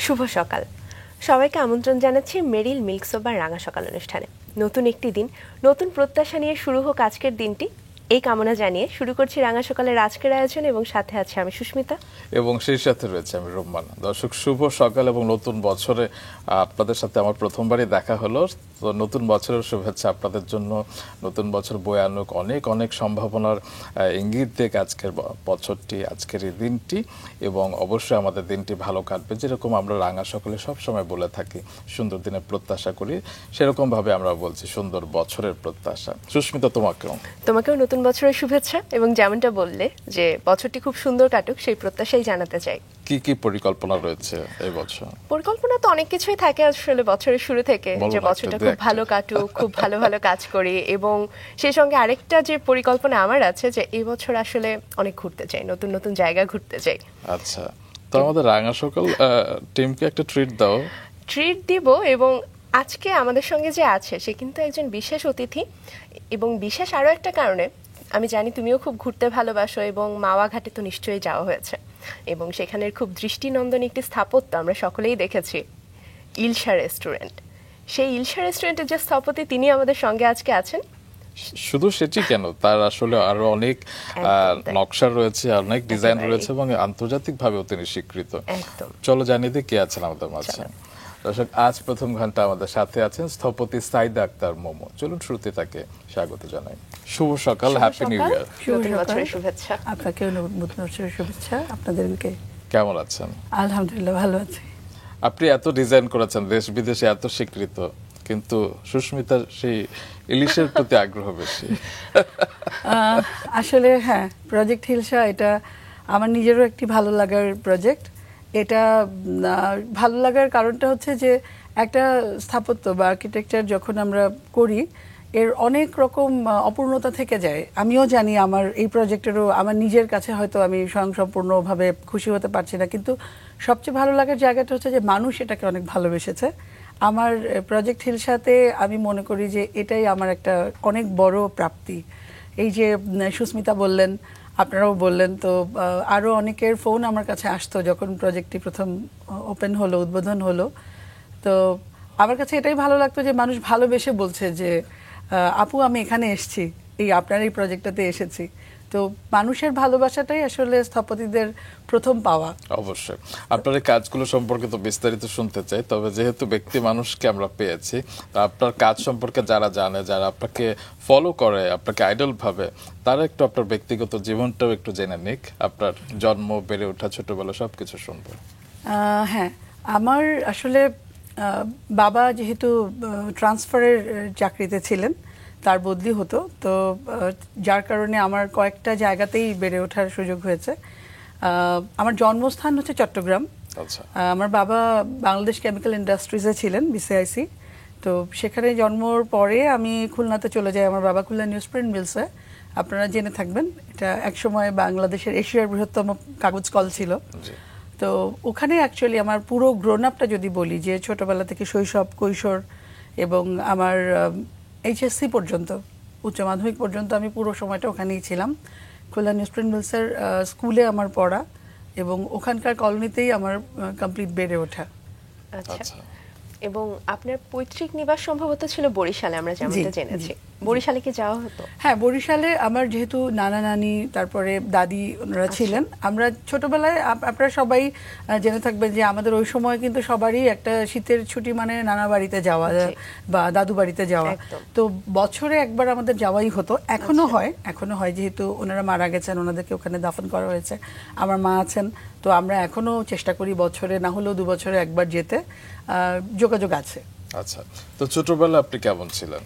শুভ সকাল সবাইকে আমন্ত্রণ জানাচ্ছি মেরিল মিল্ক সোবার রাঙা সকাল অনুষ্ঠানে। নতুন একটি দিন, নতুন প্রত্যাশা নিয়ে শুরু হোক আজকের দিনটি, এই কামনা জানিয়ে শুরু করছি রাঙা সকালের আজকের আয়োজন এবং সাথে আছে আমি সুস্মিতা এবং সেই সাথে রয়েছে আমি রোম্মান। দর্শক, শুভ সকাল এবং নতুন বছরে আপনাদের সাথে আমার প্রথমবারই দেখা হলো। তো নতুন বছরের শুভেচ্ছা আপনাদের জন্য। নতুন বছর বয়ে আনুক অনেক অনেক সম্ভাবনার ইঙ্গিত দেখ আজকের বছরটি, আজকের এই দিনটি, এবং অবশ্যই আমাদের দিনটি ভালো কাটবে। যেরকম আমরা রাঙা সকালে সবসময় বলে থাকি সুন্দর দিনের প্রত্যাশা করি, সেরকমভাবে আমরা বলছি সুন্দর বছরের প্রত্যাশা। সুস্মিতা, তোমাকেও নতুন বছরের শুভেচ্ছা, এবং যেমনটা বললে যে বছরটি খুব সুন্দর কাটুক সেই প্রত্যাশাই জানাতে চাই। কি কি পরিকল্পনা রয়েছে এই বছর? পরিকল্পনা তো অনেক কিছুই থাকে আসলে বছরের শুরু থেকে, যে বছরটা খুব ভালো কাটুক, খুব ভালো ভালো কাজ করি, এবং সেই সঙ্গে আরেকটা যে পরিকল্পনা আমার আছে যে এই বছর আসলে অনেক ঘুরতে চাই, নতুন নতুন জায়গা ঘুরতে চাই। আচ্ছা, তো আমাদের রাঙা সকাল টিমকে একটা ট্রিট দাও। ট্রিট দিব, এবং আজকে আমাদের সঙ্গে যে আছে সে কিন্তু একজন বিশেষ অতিথি, এবং বিশেষ আরো একটা কারণে। আমি জানি তুমিও খুব ঘুরতে ভালোবাসো, এবং মাওয়া ঘাটে তো নিশ্চয়ই যাওয়া হয়েছে, এবং সেখানের খুব দৃষ্টিনন্দন একটি স্থাপত্য আমরা সকলেই দেখেছি, ইলশা রেস্টুরেন্ট। সেই ইলশা রেস্টুরেন্টের যে স্থপতি তিনি আমাদের সঙ্গে আজকে আছেন। শুধু সেটি কেন, তার আসলে আরো অনেক নকশা রয়েছে, অনেক ডিজাইন রয়েছে, এবং আন্তর্জাতিকভাবেও তিনি স্বীকৃত। চলো জানিয়ে দিই কে আছেন আমাদের মাঝে। দর্শক, আজ প্রথম ঘন্টা আমাদের সাথে আছেন স্থপতি সাইদা আক্তার মোমো। চলুন শুরুতে তাকে স্বাগত জানাই। শুভ সকাল, হ্যাপি নিউ ইয়ার। শুভেচ্ছা আপনাকেও, নতুন বছরের শুভেচ্ছা আপনাদেরকে। কেমন আছেন? আলহামদুলিল্লাহ ভালো আছি। আপনি এত ডিজাইন করেছেন, দেশ বিদেশে এত স্বীকৃত, কিন্তু সুস্মিতার সেই ইলিশের প্রতি আগ্রহ বেশি। আসলে হ্যাঁ, প্রজেক্ট হিলসা এটা আমার নিজেরও একটি ভালো লাগার প্রজেক্ট। এটা ভালো লাগার কারণটা হচ্ছে যে একটা স্থাপত্য বা আর্কিটেকচার যখন আমরা করি, এর অনেক রকম অপূর্ণতা থেকে যায়। আমিও জানি আমার এই প্রজেক্টেরও আমার নিজের কাছে হয়তো আমি স্বয়ংসম্পূর্ণভাবে খুশি হতে পারছি না, কিন্তু সবচেয়ে ভালো লাগার জায়গাটা হচ্ছে যে মানুষ এটাকে অনেক ভালোবেসেছে। আমার প্রজেক্ট হিলসাতে আমি মনে করি যে এটাই আমার একটা অনেক বড় প্রাপ্তি। এই যে সুস্মিতা বললেন, আপনারাও বললেন, তো আরও অনেকের ফোন আমার কাছে আসতো যখন প্রজেক্টটি প্রথম ওপেন হলো, উদ্বোধন হলো। তো আমার কাছে এটাই ভালো লাগতো যে মানুষ ভালোবেসে বলছে যে আপু আমি এখানে এসেছি, এই আপনার এই প্রজেক্টটাতে এসেছি। তো মানুষের ভালোবাসাটাই আসলে স্থপতিদের প্রথম পাওয়া। অবশ্যই আপনার এই কাজগুলো সম্পর্কে তো বিস্তারিত শুনতে চাই, তবে যেহেতু ব্যক্তি মানুষকে আমরা পেয়েছি, আপনার কাজ সম্পর্কে যারা জানে, যারা আপনাকে ফলো করে, আপনাকে আইডল ভাবে, তারা একটু আপনার ব্যক্তিগত জীবনটাও একটু জেনে নিক। আপনার জন্ম, বেড়ে ওঠা, ছোটবেলা সবকিছু শুনবো। হ্যাঁ, আমার আসলে বাবা যেহেতু ট্রান্সফারের চাকরিতে ছিলেন, তার বদলি হতো, তো যার কারণে আমার কয়েকটা জায়গাতেই বেড়ে ওঠার সুযোগ হয়েছে। আমার জন্মস্থান হচ্ছে চট্টগ্রাম। আমার বাবা বাংলাদেশ কেমিক্যাল ইন্ডাস্ট্রিজে ছিলেন, বিসিআইসি। তো সেখানে জন্মর পরে আমি খুলনাতে চলে যাই। আমার বাবা খুলনা নিউজপ্রিন্ট মিলসে, আপনারা জেনে থাকবেন, এটা একসময় বাংলাদেশের এশিয়ার বৃহত্তম কাগজ কল ছিল। তো ওখানে অ্যাকচুয়ালি আমার পুরো গ্রোন আপটা যদি বলি, যে ছোটবেলা থেকে শৈশব, কৈশোর এবং আমার এইচএসসি পর্যন্ত, উচ্চ মাধ্যমিক পর্যন্ত আমি পুরো সময়টা ওখানেই ছিলাম। খুলনা নিউজপ্রিন্ট মিলসের স্কুলে আমার পড়া, এবং ওখানকার কলোনিতেই আমার কমপ্লিট বেড়ে ওঠা। আচ্ছা, এবং আপনার পৈতৃক নিবাস সম্ভবত ছিল বরিশালে, আমরা যেমনটা জেনেছি। বরিশালে কি যাওয়া হতো? হ্যাঁ, বরিশালে আমার যেহেতু নানা নানি, তারপরে দাদি, ওনারা ছিলেন। আমরা ছোটবেলায়, আপনারা সবাই জেনে থাকবেন যে আমাদের ওই সময় কিন্তু সবারই একটা শীতের ছুটি মানে নানা বাড়িতে যাওয়া বা দাদু বাড়িতে যাওয়া। তো বছরে একবার আমাদের যাওয়াই হতো। এখনো হয় যেহেতু ওনারা মারা গেছেন, ওনাদেরকে ওখানে দাফন করা হয়েছে। আমার মা আছেন, তো আমরা এখনো চেষ্টা করি বছরে না হলেও 2 বছরে একবার যেতে। যোগাযোগ আছে। আচ্ছা, তো ছোটবেলা আপনি কেমন ছিলেন,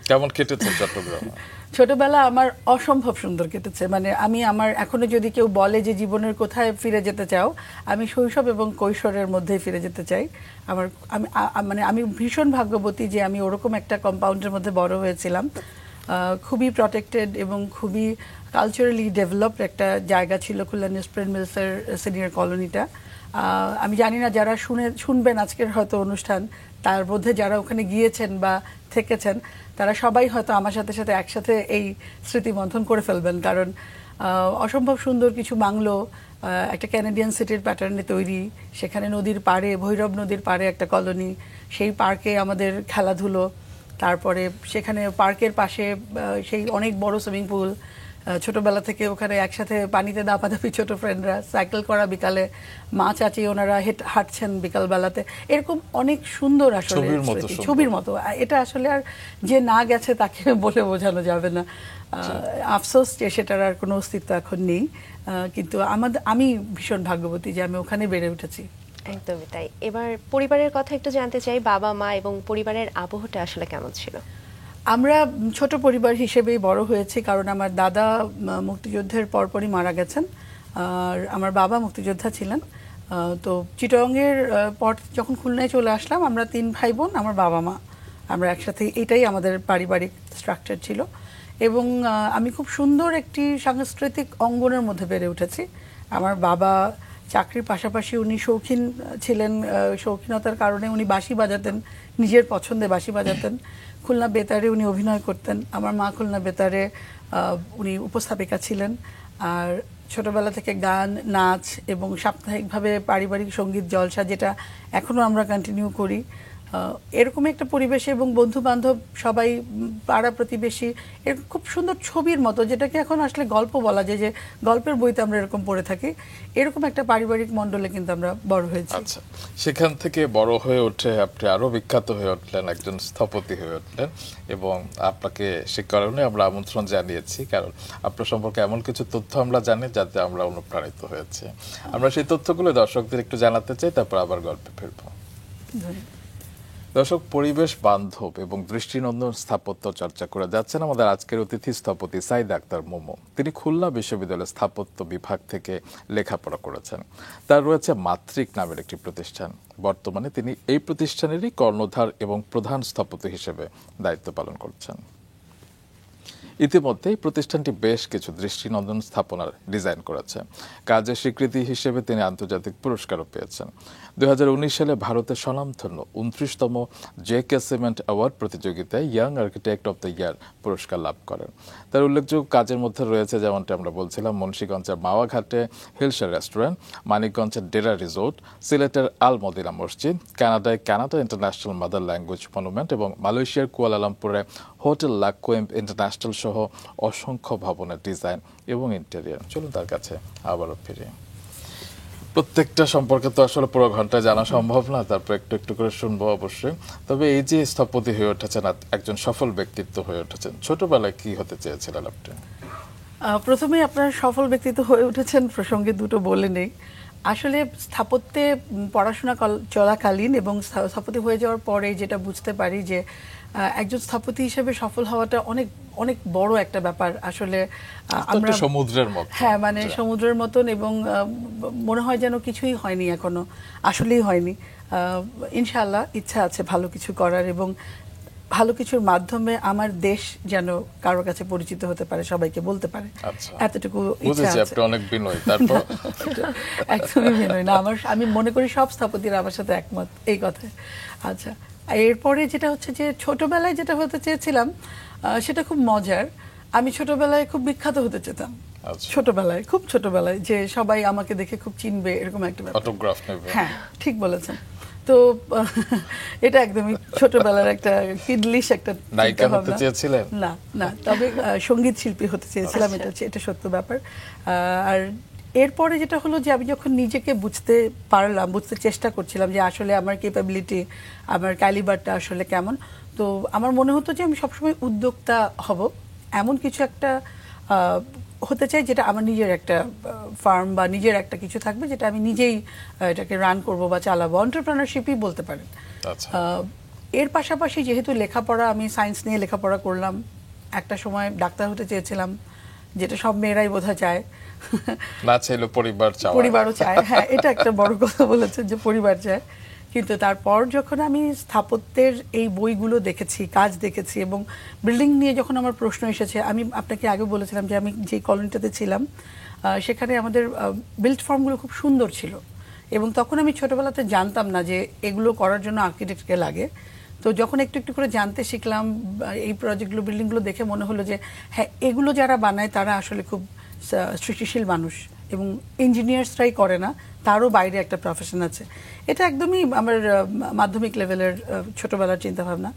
কেমন কেটেছে চট্টগ্রামে? ছোটবেলা আমার অসম্ভব সুন্দর কেটেছে। মানে আমার এখনো যদি কেউ বলে যে জীবনের কোথায় ফিরে যেতে চাও, আমি শৈশব এবং কৈশোরের মধ্যেই ফিরে যেতে চাই। আমি ভীষণ ভাগ্যবতী যে আমি ওরকম একটা কম্পাউন্ডের মধ্যে বড় হয়েছিলাম। খুবই প্রটেক্টেড এবং খুবই কালচারালি ডেভেলপড একটা জায়গা ছিল খুলনা নিউজপ্রিন্ট মিলসের সিনিয়র কলোনিটা। আমি জানি না যারা শুনবেন আজকের হয়তো অনুষ্ঠান, তার মধ্যে যারা ওখানে গিয়েছেন বা থেকেছেন, তারা সবাই হয়তো আমার সাথে সাথে একসাথে এই স্মৃতি মন্থন করে ফেলবেন, কারণ অসম্ভব সুন্দর কিছু বাংলো, একটা ক্যানাডিয়ান সিটির প্যাটার্নে তৈরি, সেখানে নদীর পাড়ে, ভৈরব নদীর পাড়ে একটা কলোনি, সেই পার্কে আমাদের খেলাধুলো, তারপরে সেখানে পার্কের পাশে সেই অনেক বড় সুইমিং পুল, ছোটবেলা থেকে ওখানে একসাথে পানিতে দাপাদাপি ছোট ফ্রেন্ডরা, সাইকেল করা, বিকালে মা চাচি ওনারা হাঁটছেন বিকাল বেলাতে, এরকম অনেক সুন্দর আসলে ছবির মতো। এটা আসলে আর যে না গেছে তাকে বলে বোঝানো যাবে না। আফসোস যে সেটার আর কোনো অস্তিত্ব এখন নেই, কিন্তু আমি ভীষণ ভাগ্যবতী যে আমি ওখানে বেড়ে উঠেছি। একদমই তাই। এবার পরিবারের কথা একটু জানতে চাই, বাবা মা এবং পরিবারের আবহটা আসলে কেমন ছিল? আমরা ছোট পরিবার হিসেবেই বড় হয়েছি, কারণ আমার দাদা মুক্তিযুদ্ধের পরপরই মারা গেছেন, আর আমার বাবা মুক্তিযোদ্ধা ছিলেন। তো চিটাগংয়ের পর যখন খুলনায় চলে আসলাম, আমরা 3 ভাই বোন, আমার বাবা মা, আমরা একসাথে, এটাই আমাদের পারিবারিক স্ট্রাকচার ছিল। এবং আমি খুব সুন্দর একটি সাংস্কৃতিক অঙ্গনের মধ্যে বেড়ে উঠেছি। আমার বাবা চাকরির পাশাপাশি উনি শৌখিন ছিলেন, শৌখিনতার কারণে উনি বাঁশি বাজাতেন, নিজের পছন্দে বাঁশি বাজাতেন। খুলনা বেতারে উনি অভিনয় করতেন। আমার মা খুলনা বেতারে উনি উপস্থাপিকা ছিলেন। আর ছোটবেলা থেকে গান, নাচ এবং সাপ্তাহিকভাবে পারিবারিক সঙ্গীত জলসা, যেটা এখনও আমরা কন্টিনিউ করি, এরকম একটা পরিবেশে, এবং বন্ধু বান্ধব সবাই, পাড়া প্রতিবেশী, এরকম খুব সুন্দর ছবির মতো, যেটাকে এখন আসলে গল্প বলা যায়, যে গল্পের বইতে আমরা এরকম পড়ে থাকি, এরকম একটা পারিবারিক মণ্ডলে কিন্তু আমরা বড় হয়েছি। আচ্ছা, সেখান থেকে বড় হয়ে উঠে আপনি আরো বিখ্যাত হয়ে উঠলেন, একজন স্থপতি হয়ে উঠলেন, এবং আপনাকে সে কারণে আমরা আমন্ত্রণ জানিয়েছি, কারণ আপনার সম্পর্কে এমন কিছু তথ্য আমরা জানি যাতে আমরা অনুপ্রাণিত হয়েছি। আমরা সেই তথ্যগুলো দর্শকদের একটু জানাতে চাই, তারপর আবার গল্পে ফিরবো। দর্শক, পরিবেশ বান্ধব এবং দৃষ্টিনন্দন স্থাপত্য চর্চা করে যাচ্ছেন আমাদের আজকের অতিথি স্থপতি সাইদ আক্তার মোমো। তিনি খুলনা বিশ্ববিদ্যালয়ের স্থাপত্য বিভাগ থেকে লেখাপড়া করেছেন। তার রয়েছে মাত্রিক নামের একটি প্রতিষ্ঠান। বর্তমানে তিনি এই প্রতিষ্ঠানেরই কর্ণধার এবং প্রধান স্থপতি হিসেবে দায়িত্ব পালন করছেন। ইতিমধ্যে এই প্রতিষ্ঠানটি বেশ কিছু দৃষ্টিনন্দন স্থাপনার ডিজাইন করেছে। কাজের স্বীকৃতি হিসেবে তিনি আন্তর্জাতিক পুরস্কারও পেয়েছেন। 2019 সালে ভারতের স্বনামধন্য 29তম জে.কে. সিমেন্ট অ্যাওয়ার্ড প্রতিযোগিতায় young architect of the year পুরস্কার লাভ করেন। তার উল্লেখযোগ্য কাজের মধ্যে রয়েছে, যেমনটি আমরা বলছিলাম, মুন্সিগঞ্জের মাওয়াঘাটে হিলসা রেস্টুরেন্ট, মানিকগঞ্জের ডেরা রিসোর্ট, সিলেটের আল মদিনা মসজিদ, কানাডায় Canada international mother language monument এবং মালয়েশিয়ার কুয়ালালামপুরে হোটেল লাকোয়েম ইন্টারন্যাশনাল সহ অসংখ্য ভবনের ডিজাইন এবং ইন্টেরিয়র। চলুন তার কাছে আবারও ফিরে। প্রত্যেকটা সম্পর্কে তো আসলে পুরো ঘন্টায় জানা সম্ভব না, তারপর একটু একটু করে শুনবো অবশ্যই। তবে এই যে স্থপতি হয়ে উঠেছেন, একজন সফল ব্যক্তিত্ব হয়ে উঠেছেন, ছোটবেলায় কি হতে চেয়েছিলেন আপনি? প্রথমে আপনার সফল ব্যক্তিত্ব হয়ে উঠেছেন প্রসঙ্গে দুটো বলে নেই। আসলে স্থাপত্যে পড়াশোনা চলাকালীন এবং স্থপতি হয়ে যাওয়ার পরে যেটা বুঝতে পারি, যে একজন স্থপতি হিসেবে সফল হওয়াটা অনেক অনেক বড় একটা ব্যাপার। আসলে আমরা সমুদ্রের মতো, হ্যাঁ, মানে সমুদ্রের মতন, এবং মনে হয় যেন কিছুই হয়নি এখনো, আসলেই হয়নি। ইনশাআল্লাহ ইচ্ছা আছে ভালো কিছু করার, এবং ভালো কিছুর মাধ্যমে আমার দেশ যেন কারোর কাছে পরিচিত হতে পারে, সবাইকে বলতে পারে, এতটুকু ইচ্ছা আছে। আপনি অনেক বিনয়ী। তারপর একদমই বিনয়ী না, আমি মনে করি সব স্থপতিরা আমার সাথে একমত এই কথায়। আচ্ছা, এরপরে যেটা হচ্ছে যে ছোটবেলায় যেটা হতে চেয়েছিলাম সেটা খুব মজার। আমি ছোটবেলায় খুব বিখ্যাত হতে চেতাম, ছোটবেলায়, খুব ছোটবেলায়, যে সবাই আমাকে দেখে খুব চিনবে, এরকম একটা ব্যাপার। অটোগ্রাফ নেবে। হ্যাঁ, ঠিক বলেছেন। তো এটা একদমই ছোটবেলার একটা কিডলিশ একটা নায়িকা হতে চেয়েছিলেন? না না, তবে সঙ্গীত শিল্পী হতে চেয়েছিলাম, এটা সত্য ব্যাপার। আর এরপরে যেটা হলো যে আমি যখন নিজেকে বুঝতে পারলাম, বুঝতে চেষ্টা করছিলাম যে আসলে আমার ক্যাপাবিলিটি, আমার ক্যালিবারটা আসলে কেমন, তো আমার মনে হতো যে আমি সবসময় উদ্যোক্তা হব, এমন কিছু একটা হতে চাই যেটা আমার নিজের একটা ফার্ম বা নিজের একটা কিছু থাকবে, যেটা আমি নিজেই এটাকে রান করব বা চালাবো, এন্টারপ্রেনারশিপই বলতে পারেন। এর পাশাপাশি যেহেতু লেখাপড়া, আমি সায়েন্স নিয়ে লেখাপড়া করলাম, একটা সময় ডাক্তার হতে চেয়েছিলাম, যেটা সব মেয়েরাই বোধহয় চায়, না চাইলে পরিবারও চায়। হ্যাঁ, এটা একটা বড় কথা বলেছেন যে পরিবার চায়। কিন্তু তারপর যখন আমি স্থাপত্যের এই বইগুলো দেখেছি, কাজ দেখেছি, এবং বিল্ডিং নিয়ে যখন আমার প্রশ্ন এসেছে, আমি আপনাকে আগে বলেছিলাম যে আমি যে কলোনিটাতে ছিলাম সেখানে আমাদের বিল্ড ফর্মগুলো খুব সুন্দর ছিল, এবং তখন আমি ছোটবেলাতে জানতাম না যে এগুলো করার জন্য আর্কিটেক্টকে লাগে। তো যখন একটু একটু করে জানতে শিখলাম, এই প্রজেক্টগুলো বিল্ডিংগুলো দেখে মনে হলো যে হ্যাঁ, এগুলো যারা বানায় তারা আসলে খুব সৃষ্টিশীল মানুষ, এবং ইঞ্জিনিয়ার্সরাই করে না, তারও বাইরে একটা প্রফেশন আছে। এটা একদমই আমার মাধ্যমিক লেভেলের ছোটবেলার চিন্তাভাবনা।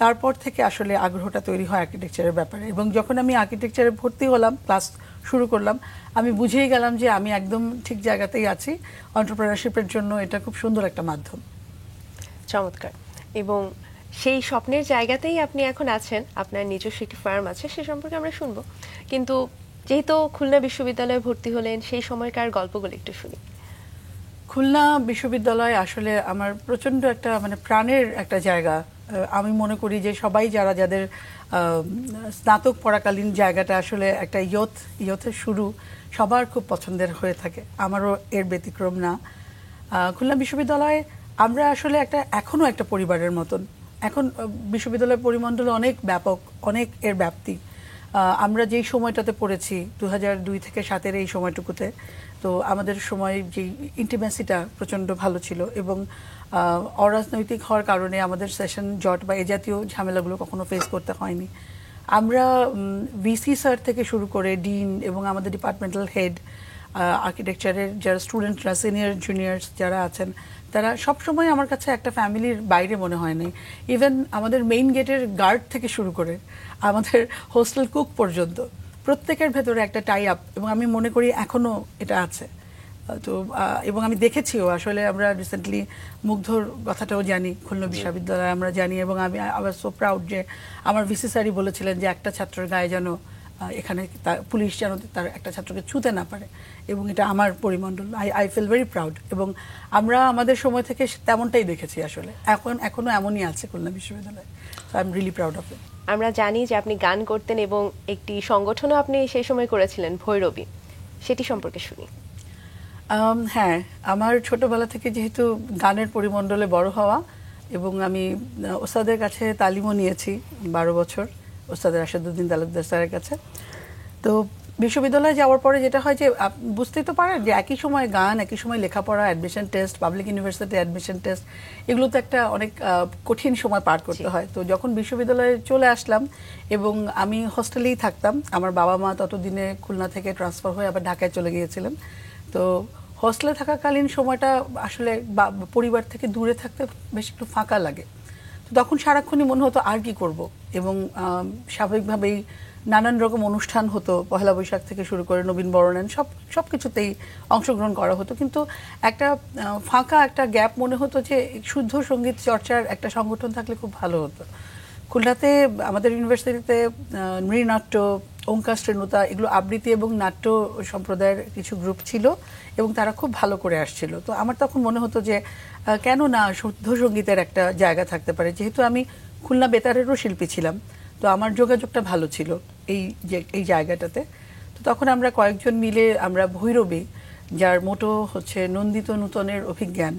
তারপর থেকে আসলে আগ্রহটা তৈরি হয় আর্কিটেকচারের ব্যাপারে, এবং যখন আমি আর্কিটেকচারে ভর্তি হলাম, ক্লাস শুরু করলাম, আমি বুঝেই গেলাম যে আমি একদম ঠিক জায়গাতেই আছি। এন্টারপ্রেনারশিপের জন্য এটা খুব সুন্দর একটা মাধ্যম। চমৎকার। এবং সেই স্বপ্নের জায়গাতেই আপনি এখন আছেন, আপনার নিজস্ব একটি ফার্ম আছে, সে সম্পর্কে আমরা শুনবো। কিন্তু যেহেতু খুলনা বিশ্ববিদ্যালয়ে ভর্তি হলেন, সেই সময়কার গল্পগুলো একটু শুনি। খুলনা বিশ্ববিদ্যালয় আসলে আমার প্রচণ্ড একটা মানে প্রাণের একটা জায়গা। আমি মনে করি যে সবাই যাদের স্নাতক পড়াকালীন জায়গাটা আসলে একটা ইয়থের শুরু, সবার খুব পছন্দের হয়ে থাকে, আমারও এর ব্যতিক্রম না। খুলনা বিশ্ববিদ্যালয়ে আমরা আসলে এখনও একটা পরিবারের মতন। এখন বিশ্ববিদ্যালয়ের পরিমণ্ডল অনেক ব্যাপক, অনেক এর ব্যাপ্তি। আমরা যেই সময়টাতে পড়েছি 2002 থেকে 2007 এই সময়টুকুতে, তো আমাদের সময় যে ইন্টিমেসিটা প্রচণ্ড ভালো ছিল, এবং অরাজনৈতিক হওয়ার কারণে আমাদের সেশন জট বা এ জাতীয় ঝামেলাগুলো কখনো ফেস করতে হয়নি। আমরা ভিসি স্যার থেকে শুরু করে ডিন এবং আমাদের ডিপার্টমেন্টাল হেড, আর্কিটেকচারের যারা স্টুডেন্টরা, সিনিয়র জুনিয়র্স যারা আছেন, তারা সবসময় আমার কাছে একটা ফ্যামিলির বাইরে মনে হয়নি। ইভেন আমাদের মেইন গেটের গার্ড থেকে শুরু করে আমাদের হোস্টেল কুক পর্যন্ত প্রত্যেকের ভেতরে একটা টাই আপ, এবং আমি মনে করি এখনও এটা আছে। তো এবং আমি দেখেছিও, আসলে আমরা রিসেন্টলি মুগ্ধর কথাটাও জানি, খুলনা বিশ্ববিদ্যালয়ে আমরা জানি, এবং আমি আবার সো প্রাউড যে আমার ভিসি স্যারই বলেছিলেন যে একটা ছাত্রের গায়ে যেন এখানে পুলিশ যেন তার একটা ছাত্রকে ছুঁতে না পারে, এবং এটা আমার পরিমণ্ডল। আই ফিল ভেরি প্রাউড, এবং আমরা আমাদের সময় থেকে তেমনটাই দেখেছি আসলে। এখনো এমনই আছে খুলনা বিশ্ববিদ্যালয়ে। I am really proud of it. আমরা জানি যে আপনি গান করতেন এবং একটি সংগঠনও আপনি সেই সময় করেছিলেন, ভৈরবী, সেটি সম্পর্কে শুনি। হ্যাঁ, আমার ছোটবেলা থেকে যেহেতু গানের পরিমণ্ডলে বড় হওয়া, এবং আমি ওস্তাদের কাছে তালিমও নিয়েছি 12 বছর, ওস্তাদ রাশেদুদ্দিন তালুকদার স্যারের কাছে। তো বিশ্ববিদ্যালয়ে যাওয়ার পরে যেটা হয় যে বুঝতেই তো পারেন যে একই সময় গান, একই সময় লেখাপড়া, admission test, public university admission test, এগুলো তো একটা অনেক কঠিন সময় পার করতে হয়। তো যখন বিশ্ববিদ্যালয়ে চলে আসলাম এবং আমি হোস্টেলেই থাকতাম, আমার বাবা মা ততদিনে খুলনা থেকে ট্রান্সফার হয়ে আবার ঢাকায় চলে গিয়েছিলেন। তো হোস্টেলে থাকাকালীন সময়টা আসলে পরিবার থেকে দূরে থাকতে বেশ একটু ফাঁকা লাগে। তো তখন সারাক্ষণই মনে হতো আর কি করব, এবং স্বাভাবিকভাবেই নানান রকম অনুষ্ঠান হতো, পহেলা বৈশাখ থেকে শুরু করে নবীন বরণায়ন, সব কিছুতেই অংশগ্রহণ করা হতো। কিন্তু একটা ফাঁকা একটা গ্যাপ মনে হতো যে শুদ্ধ সঙ্গীত চর্চার একটা সংগঠন থাকলে খুব ভালো হতো। খুলনাতে আমাদের ইউনিভার্সিটিতে নৃনাট্য, ওঙ্কার শ্রেণুতা, এগুলো আবৃত্তি এবং নাট্য সম্প্রদায়ের কিছু গ্রুপ ছিল, এবং তারা খুব ভালো করে আসছিল। তো আমার তখন মনে হতো যে কেন না শুদ্ধ সঙ্গীতের একটা জায়গা থাকতে পারে, যেহেতু আমি খুলনা বেতারেরও শিল্পী ছিলাম, তো আমার যোগাযোগটা ভালো ছিল এই জায়গাটাতে। তো তখন আমরা কয়েকজন মিলে আমরা ভৈরবী, যার মোটো হচ্ছে নন্দিত নূতনের অভিজ্ঞান,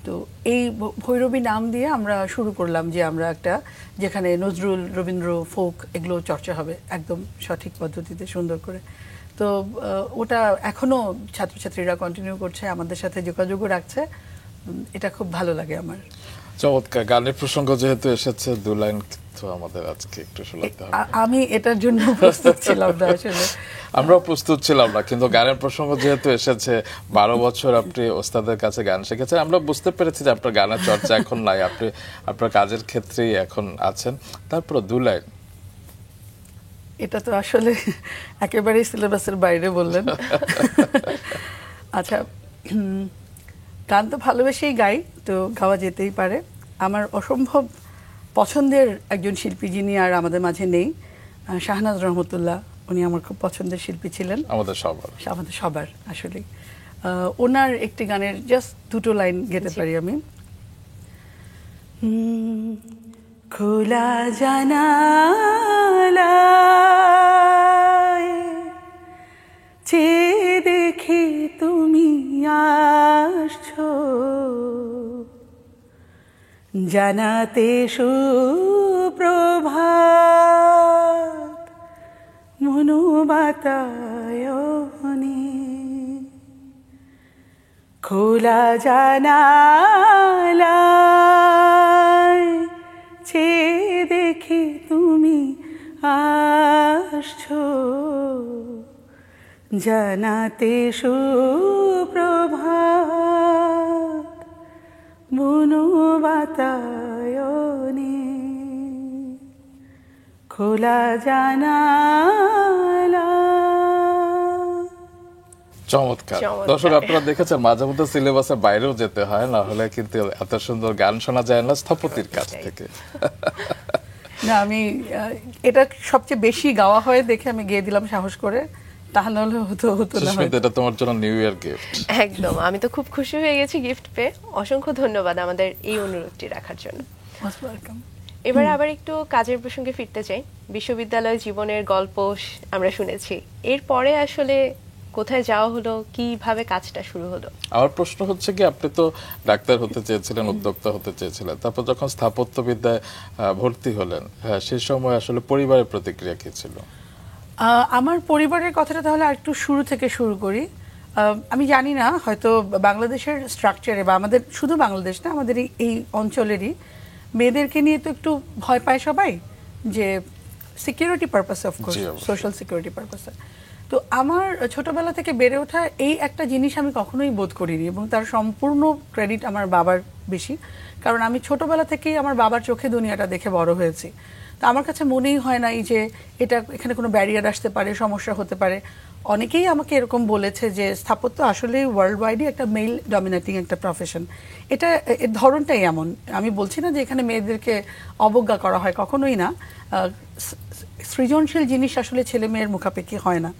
তো এই ভৈরবী নাম দিয়ে আমরা শুরু করলাম যে আমরা একটা যেখানে নজরুল, রবীন্দ্র, ফোক এগুলো চর্চা হবে একদম সঠিক পদ্ধতিতে সুন্দর করে। তো ওটা এখনো ছাত্রছাত্রীরা কন্টিনিউ করছে, আমাদের সাথে যোগাযোগও রাখছে। এটা খুব ভালো লাগে আমার। চমৎকার। গানের প্রসঙ্গ যেহেতু এসেছে, 2 লাইন তো আমাদের আজকে একটু শোনাতে হবে। আমি এটার জন্য প্রস্তুত ছিলাম না আসলে। আমরাও প্রস্তুত ছিলাম না, কিন্তু গানের প্রসঙ্গ যেহেতু এসেছে, 12 বছর আপনি ওস্তাদের কাছে গান শিখেছেন, আমরা বুঝতে পেরেছি যে আপনার গানের চর্চা এখন নাই, আপনি আপনার কাজের ক্ষেত্রেই এখন আছেন। তারপর 2 লাইন। এটা তো আসলে একেবারেই সিলেবাসের বাইরে বললেন। আচ্ছা, গান তো ভালোবেসেই গাই, তো গাওয়া যেতেই পারে। আমার অসম্ভব পছন্দের একজন শিল্পী যিনি আর আমাদের মাঝে নেই, শাহনাজ রহমতুল্লাহ, উনি আমার খুব পছন্দের শিল্পী ছিলেন, আমাদের সবার আসলে। ওনার একটি গানের জাস্ট 2টো লাইন গেতে পারি আমি। খোলা জানালায় চেয়ে দেখি তুমি আসছো, জানাতে সুপ্রভাত মনোবাতায়নে, খোলা জানালায় চেয়ে দেখি তুমি আসছো, জানাতে সুপ্রভাত বুনো বাতায়নে। খোলা জানালা। চমৎকার। দর্শক আপনারা দেখেছেন মাঝে মধ্যে সিলেবাসের বাইরেও যেতে হয়, না হলে কিন্তু এত সুন্দর গান শোনা যায় না স্থপতির কাছ থেকে। না, আমি এটা সবচেয়ে বেশি গাওয়া হয় দেখে আমি গেয়ে দিলাম সাহস করে, তা নাহলে হতো না। সুস্মিতা, এটা তোমার জন্য নিউ ইয়ার গিফট। একদম, আমি তো খুব খুশি হয়ে গেছি গিফট পেয়ে। অসংখ্য ধন্যবাদ আমাদের এই অনুরোধটি রাখার জন্য। ওয়েলকাম। এবার আবার একটু কাজের প্রসঙ্গে ফিরতে চাই। বিশ্ববিদ্যালয় জীবনের গল্প আমরা শুনেছি, এরপরে আসলে কোথায় যাওয়া হলো, কিভাবে কাজটা শুরু হলো? আমার প্রশ্ন হচ্ছে কি, আপনি তো ডাক্তার হতে চেয়েছিলেন, উদ্যোক্তা হতে চেয়েছিলেন, তারপর যখন স্থাপত্যবিদ্যায় ভর্তি হলেন, হ্যাঁ, সেই সময় আসলে পরিবারের প্রতিক্রিয়া কি ছিল? আমার পরিবারের কথাটা তাহলে আর একটু শুরু থেকে শুরু করি। আমি জানি না, হয়তো বাংলাদেশের স্ট্রাকচারে বা আমাদের শুধু বাংলাদেশ না, আমাদের এই অঞ্চলেরই মেয়েদেরকে নিয়ে তো একটু ভয় পায় সবাই, যে security purpose, of course social security পারপাসে। তো আমার ছোটবেলা থেকে বেড়ে ওঠা এই একটা জিনিস আমি কখনোই বোধ করিনি, এবং তার সম্পূর্ণ ক্রেডিট আমার বাবার বেশি, কারণ আমি ছোটবেলা থেকেই আমার বাবার চোখে দুনিয়াটা দেখে বড় হয়েছি। তো আমার কাছে মনেই হয় না এই যে এখানে কোনো ব্যারিয়ার আসতে পারে, সমস্যা হতে পারে। অনেকেই আমাকে এরকম বলেছে যে স্থাপত্য আসলে ওয়ার্ল্ড ওয়াইডই একটা মেল ডমিনেটিং একটা প্রফেশন। এর ধরনটাই এমন। আমি বলছি না যে এখানে মেয়েদেরকে অবজ্ঞা করা হয়, কখনোই না। সৃজনশীল জিনিস আসলে ছেলে মেয়ের মুখাপেক্ষি হয় না।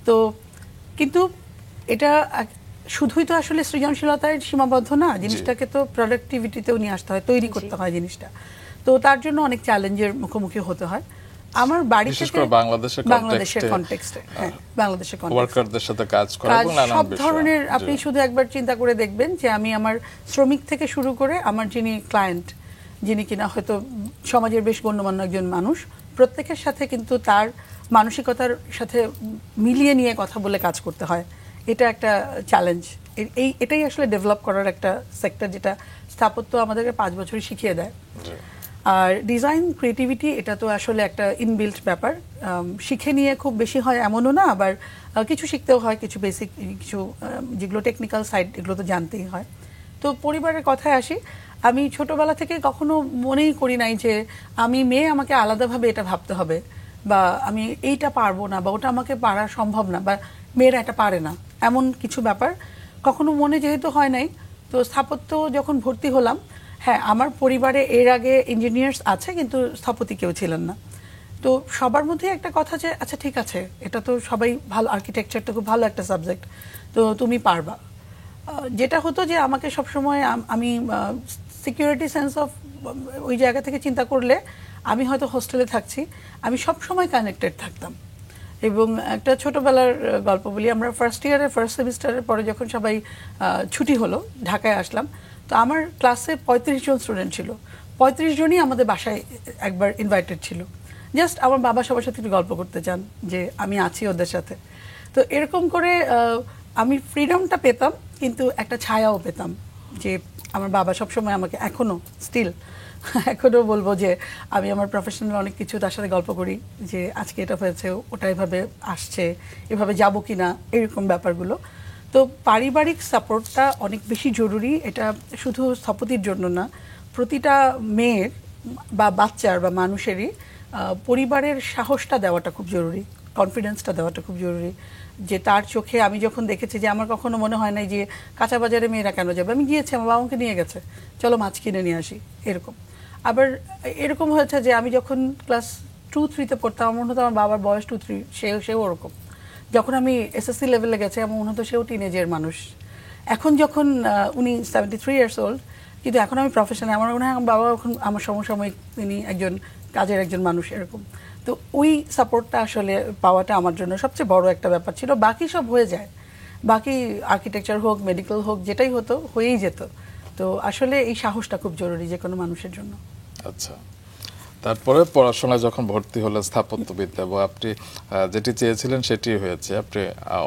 তো কিন্তু এটা শুধুই তো আসলে সৃজনশীলতায় সীমাবদ্ধ না, জিনিসটাকে তো প্রোডাক্টিভিটিতেও নিয়ে আসতে হয়, তৈরি করতে হয় জিনিসটা। তো তার জন্য অনেক চ্যালেঞ্জের মুখোমুখি হতে হয়। আমার বাড়ি থেকে বাংলাদেশের কনটেক্সটে, হ্যাঁ, বাংলাদেশের ওয়ার্কারদের সাথে কাজ করা এবং নানান সব ধরনের, আপনি শুধু একবার চিন্তা করে দেখবেন যে আমি আমার শ্রমিক থেকে শুরু করে আমার যিনি ক্লায়েন্ট, যিনি কিনা হয়তো সমাজের বেশ গণ্যমান্য একজন মানুষ, প্রত্যেকের সাথে কিন্তু তার মানসিকতার সাথে মিলিয়ে নিয়ে কথা বলে কাজ করতে হয়। এটা একটা চ্যালেঞ্জ। এটাই আসলে ডেভেলপ করার একটা সেক্টর, যেটা স্থাপত্য আমাদেরকে 5 বছরই শিখিয়ে দেয়। আর ডিজাইন ক্রিয়েটিভিটি, এটা তো আসলে একটা ইনবিল্ট ব্যাপার। শিখে নিয়ে খুব বেশি হয় এমনও না, আবার কিছু শিখতেও হয়, কিছু বেসিক, কিছু যেগুলো টেকনিক্যাল সাইড, এগুলো তো জানতেই হয়। তো পরিবারের কথায় আসি, আমি ছোটবেলা থেকে কখনো মনেই করি নাই যে আমি মেয়ে, আমাকে আলাদাভাবে এটা ভাবতে হবে, বা আমি এইটা পারবো না, বা ওটা আমাকে পারা সম্ভব না, বা মেয়েরা এটা পারে না, এমন কিছু ব্যাপার কখনো মনে যেহেতু হয় নাই। তো স্থাপত্য যখন ভর্তি হলাম, হ্যাঁ, আমার পরিবারে এর আগে ইঞ্জিনিয়ার্স আছে, কিন্তু স্থপতি কেউ ছিলেন না। তো সবার মধ্যে একটা কথা যে আচ্ছা ঠিক আছে, এটা তো সবাই ভালো, আর্কিটেকচার তো খুব ভালো একটা সাবজেক্ট, তো তুমি পারবা। যেটা হতো যে আমাকে সবসময়, আমি সিকিউরিটি সেন্স অফ ওই জায়গা থেকে চিন্তা করলে, আমি হয়তো হোস্টেলে থাকছি, আমি সব সময় কানেক্টেড থাকতাম। এবং একটা ছোটবেলার গল্প বলি, আমরা ফার্স্ট ইয়ারের ফার্স্ট সেমিস্টারের পরে যখন সবাই ছুটি হলো, ঢাকায় আসলাম, তো আমার ক্লাসে 35 জন স্টুডেন্ট ছিল। 35 জনই আমাদের বাসায় একবার ইনভাইটেড ছিল, জাস্ট আমার বাবা সবার সাথে একটু গল্প করতে চান যে আমি আছি ওদের সাথে। তো এরকম করে আমি ফ্রিডমটা পেতাম, কিন্তু একটা ছায়াও পেতাম, যে আমার বাবা সবসময় আমাকে, এখনও স্টিল এখনও বলবো যে আমি আমার প্রফেশনাল অনেক কিছু তার সাথে গল্প করি, যে আজকে এটা হয়েছে, ওটা এভাবে আসছে, এভাবে যাবো কি না, এরকম ব্যাপারগুলো। তো পারিবারিক সাপোর্টটা অনেক বেশি জরুরি। এটা শুধু স্থপতির জন্য না, প্রতিটা মেয়ের বা বাচ্চার বা মানুষেরই পরিবারের সাহসটা দেওয়াটা খুব জরুরি, কনফিডেন্সটা দেওয়াটা খুব জরুরি। যে তার চোখে আমি যখন দেখেছি, যে আমার কখনো মনে হয় নাই যে কাঁচা বাজারে মেয়েরা কেন যাবে, আমি গিয়েছি, আমার বাবা আমাকে নিয়ে গেছে, চলো মাছ কিনে নিয়ে আসি, এরকম। আবার এরকম হয়েছে যে আমি যখন ক্লাস 2-3-তে পড়তাম, আমার মনে হতো আমার বাবার বয়স 2-3, সেও ওরকম। যখন আমি SSC লেভেলে গেছি, আমার মনে হতো সেও টিনেজের মানুষ। এখন যখন উনি 73 ইয়ার্স ওল্ড, কিন্তু এখন আমি প্রফেশনে, আমার মনে হয় আমার বাবা এখন আমার সমসাময়িক, তিনি একজন কাজের একজন মানুষ, এরকম। তো ওই সাপোর্টটা আসলে পাওয়াটা আমার জন্য সবচেয়ে বড় একটা ব্যাপার ছিল। বাকি সব হয়ে যায়, বাকি আর্কিটেকচার হোক, মেডিকেল হোক, যেটাই হতো হয়েই যেত। তো আসলে এই সাহসটা খুব জরুরি যে কোনো মানুষের জন্য। আচ্ছা, তারপরে পড়াশোনায় যখন ভর্তি হলেন স্থাপত্যবিদ্যা, এবং আপনি যেটি চেয়েছিলেন সেটি হয়েছে, আপনি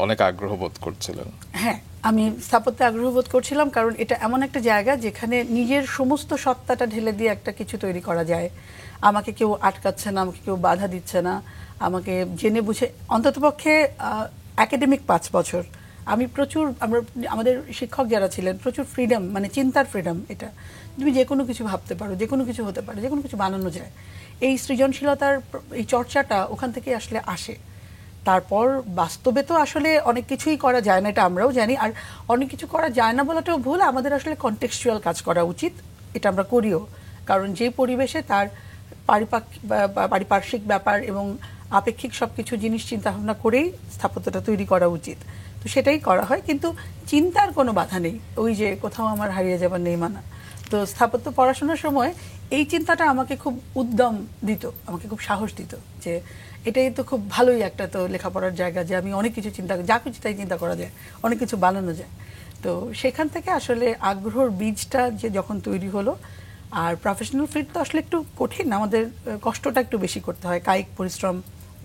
অনেক আগ্রহ বোধ করছিলেন। হ্যাঁ, আমি স্থাপত্যে আগ্রহ বোধ করছিলাম, কারণ এটা এমন একটা জায়গা যেখানে নিজের সমস্ত সত্তাটা ঢেলে দিয়ে একটা কিছু তৈরি করা যায়। আমাকে কেউ আটকাচ্ছে না, আমাকে কেউ বাধা দিচ্ছে না, আমাকে জেনে বুঝে, অন্ততপক্ষে একাডেমিক 5 বছর আমি আমাদের শিক্ষক যারা ছিলেন প্রচুর ফ্রিডম, মানে চিন্তার ফ্রিডম। এটা তুমি যে কোনো কিছু ভাবতে পারো, যে কোনো কিছু হতে পারে, যে কোনো কিছু বানানো যায়। এই সৃজনশীলতার এই চর্চাটা ওখান থেকে আসে। তারপর বাস্তবে তো আসলে অনেক কিছুই করা যায় না, এটা আমরাও জানি। আর অনেক কিছু করা যায় না বলাটাও ভুল, আমাদের আসলে কন্টেক্সচুয়াল কাজ করা উচিত, এটা আমরা করিও। কারণ যে পরিবেশে তার পারিপার্শ্বিক ব্যাপার এবং আপেক্ষিক সবকিছু জিনিস চিন্তা ভাবনা করেই স্থাপত্যটা তৈরি করা উচিত। তো সেটাই করা হয়, কিন্তু চিন্তার কোনো বাধা নেই, ওই যে কোথাও আমার হারিয়ে যাবার নেই মানা। তো স্থাপত্য পড়াশোনার সময় এই চিন্তাটা আমাকে খুব উদ্যম দিত, আমাকে খুব সাহস দিত যে এটাই তো খুব ভালোই একটা তো লেখাপড়ার জায়গা, যে আমি অনেক কিছু যা কিছু তাই চিন্তা করা যায়, অনেক কিছু বানানো যায়। তো সেখান থেকে আসলে আগ্রহর বীজটা যে যখন তৈরি হলো। আর প্রফেশনাল ফিল্ড তো আসলে একটু কঠিন, আমাদের কষ্টটা একটু বেশি করতে হয়, কায়িক পরিশ্রম,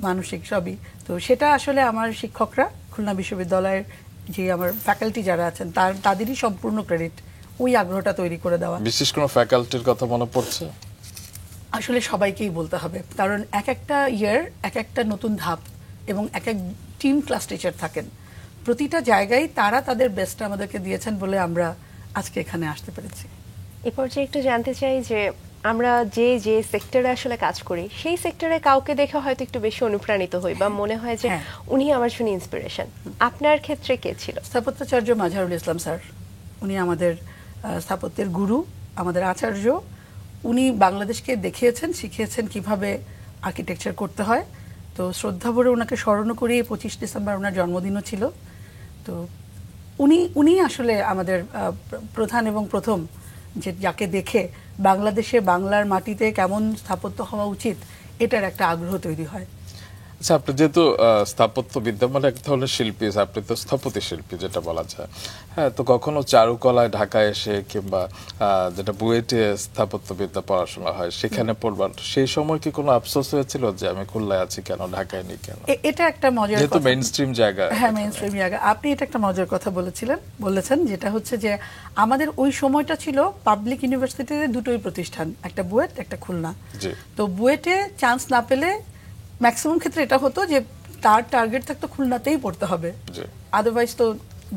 মানসিক সবই। তো সেটা আসলে আমার শিক্ষকরা, খুলনা বিশ্ববিদ্যালয়ের যে আমার ফ্যাকাল্টি যারা আছেন তাদেরই সম্পূর্ণ ক্রেডিট, ওই আগ্রহটা তৈরি করে দেওয়া। বিশেষ কোনো ফ্যাকাল্টির কথা মনে পড়ছে? আসলে সবাইকেই বলতে হবে, কারণ এক একটা ইয়ার এক একটা নতুন ধাপ, এবং এক এক টিম ক্লাস টিচার থাকেন। প্রতিটা জায়গায় তারা তাদের বেস্টটা আমাদেরকে দিয়েছেন বলে আমরা আজকে এখানে আসতে পেরেছি। এ পর্যায়ে একটু জানতে চাই যে আমরা যে যে সেক্টরে আসলে কাজ করি, সেই সেক্টরে কাউকে দেখে হয়তো একটু বেশি অনুপ্রাণিত হই বা মনে হয় যে উনি আমার জন্য ইন্সপিরেশন। আপনার ক্ষেত্রে কে ছিল? স্থাপত্যাচার্য মাজহারুল ইসলাম স্যার, উনি আমাদের স্থাপত্যের গুরু, আমাদের আচার্য। উনি বাংলাদেশকে দেখিয়েছেন, শিখিয়েছেন কিভাবে আর্কিটেকচার করতে হয়। তো শ্রদ্ধা ভরে ওনাকে স্মরণ করি। 25 ডিসেম্বর ওনার জন্মদিনও ছিল। তো উনি আসলে আমাদের প্রধান এবং প্রথম, যে যাকে দেখে বাংলাদেশে বাংলার মাটিতে কেমন স্থাপত্য হওয়া উচিত এটার একটা আগ্রহ তৈরি হয়। আচ্ছা, আপনি যেহেতু স্থাপত্যবিদ্যা মানে এক ধরনের শিল্পী, আপনি তো স্থপতি শিল্পী যেটা বলা যায়। হ্যাঁ, তো কখনো চারুকলায় ঢাকায় এসে কিংবা যেটা বুয়েটে স্থাপত্যবিদ্যা পড়াশোনা হয় সেখানে পড়বার, সেই সময় কি কোনো আফসোস হয়েছিল যে আমি খুলনায় আছি কেন, ঢাকায় নেই কেন? এটা একটা মজার যেহেতু কথা, মেইনস্ট্রিম জায়গা। হ্যাঁ মেইনস্ট্রিম জায়গা। আপনি এটা একটা মজার কথা বলেছেন, যেটা হচ্ছে যে আমাদের ওই সময়টা ছিল পাবলিক ইউনিভার্সিটিতে দুটোই প্রতিষ্ঠান, একটা বুয়েট একটা খুলনা। তো বুয়েটে চান্স না পেলে ম্যাক্সিমাম ক্ষেত্রে এটা হতো যে তার টার্গেট থাকতো খুলনাতেই পড়তে হবে, আদারওয়াইজ তো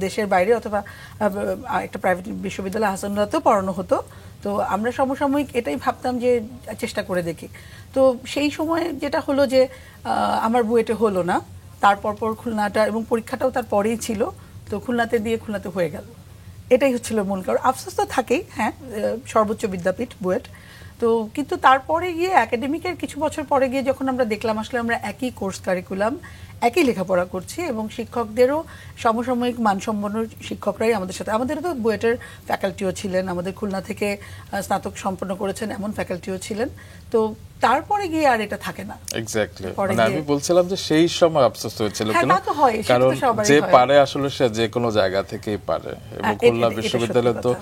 দেশের বাইরে অথবা একটা প্রাইভেট বিশ্ববিদ্যালয় হাসানুল্লাহতেও পড়ানো হতো। তো আমরা সমসাময়িক এটাই ভাবতাম যে চেষ্টা করে দেখি। তো সেই সময় যেটা হলো যে আমার বুয়েটে হলো না, তারপর খুলনাটা, এবং পরীক্ষাটাও তার পরেই ছিল, তো খুলনাতে দিয়ে খুলনাতে হয়ে গেল। এটাই হচ্ছিল মূল কারণ। আফসোস তো থাকেই, হ্যাঁ, সর্বোচ্চ বিদ্যাপীঠ বুয়েট। তো কিন্তু তারপরে গিয়ে একাডেমিকের কিছু বছর পরে গিয়ে যখন আমরা দেখলাম আসলে আমরা একই কোর্স কারিকুলাম, একই লেখাপড়া করছি, এবং শিক্ষকদেরও সমসাময়িক মানসম্পন্ন শিক্ষকরাই আমাদের সাথে, আমাদের তো বুয়েটের ফ্যাকাল্টিও ছিলেন, আমাদের খুলনা থেকে স্নাতক সম্পন্ন করেছেন এমন ফ্যাকাল্টিও ছিলেন। তো তারপরে গিয়ে আর এটা থাকে না। এক্স্যাক্টলি, মানে আমি বলছিলাম যে সেই সময় আফসোস হয়েছিল কিনা, কারণ যে পারে আসলে সে যে কোনো জায়গা থেকেই পারে, এবং খুলনা বিশ্ববিদ্যালয় তো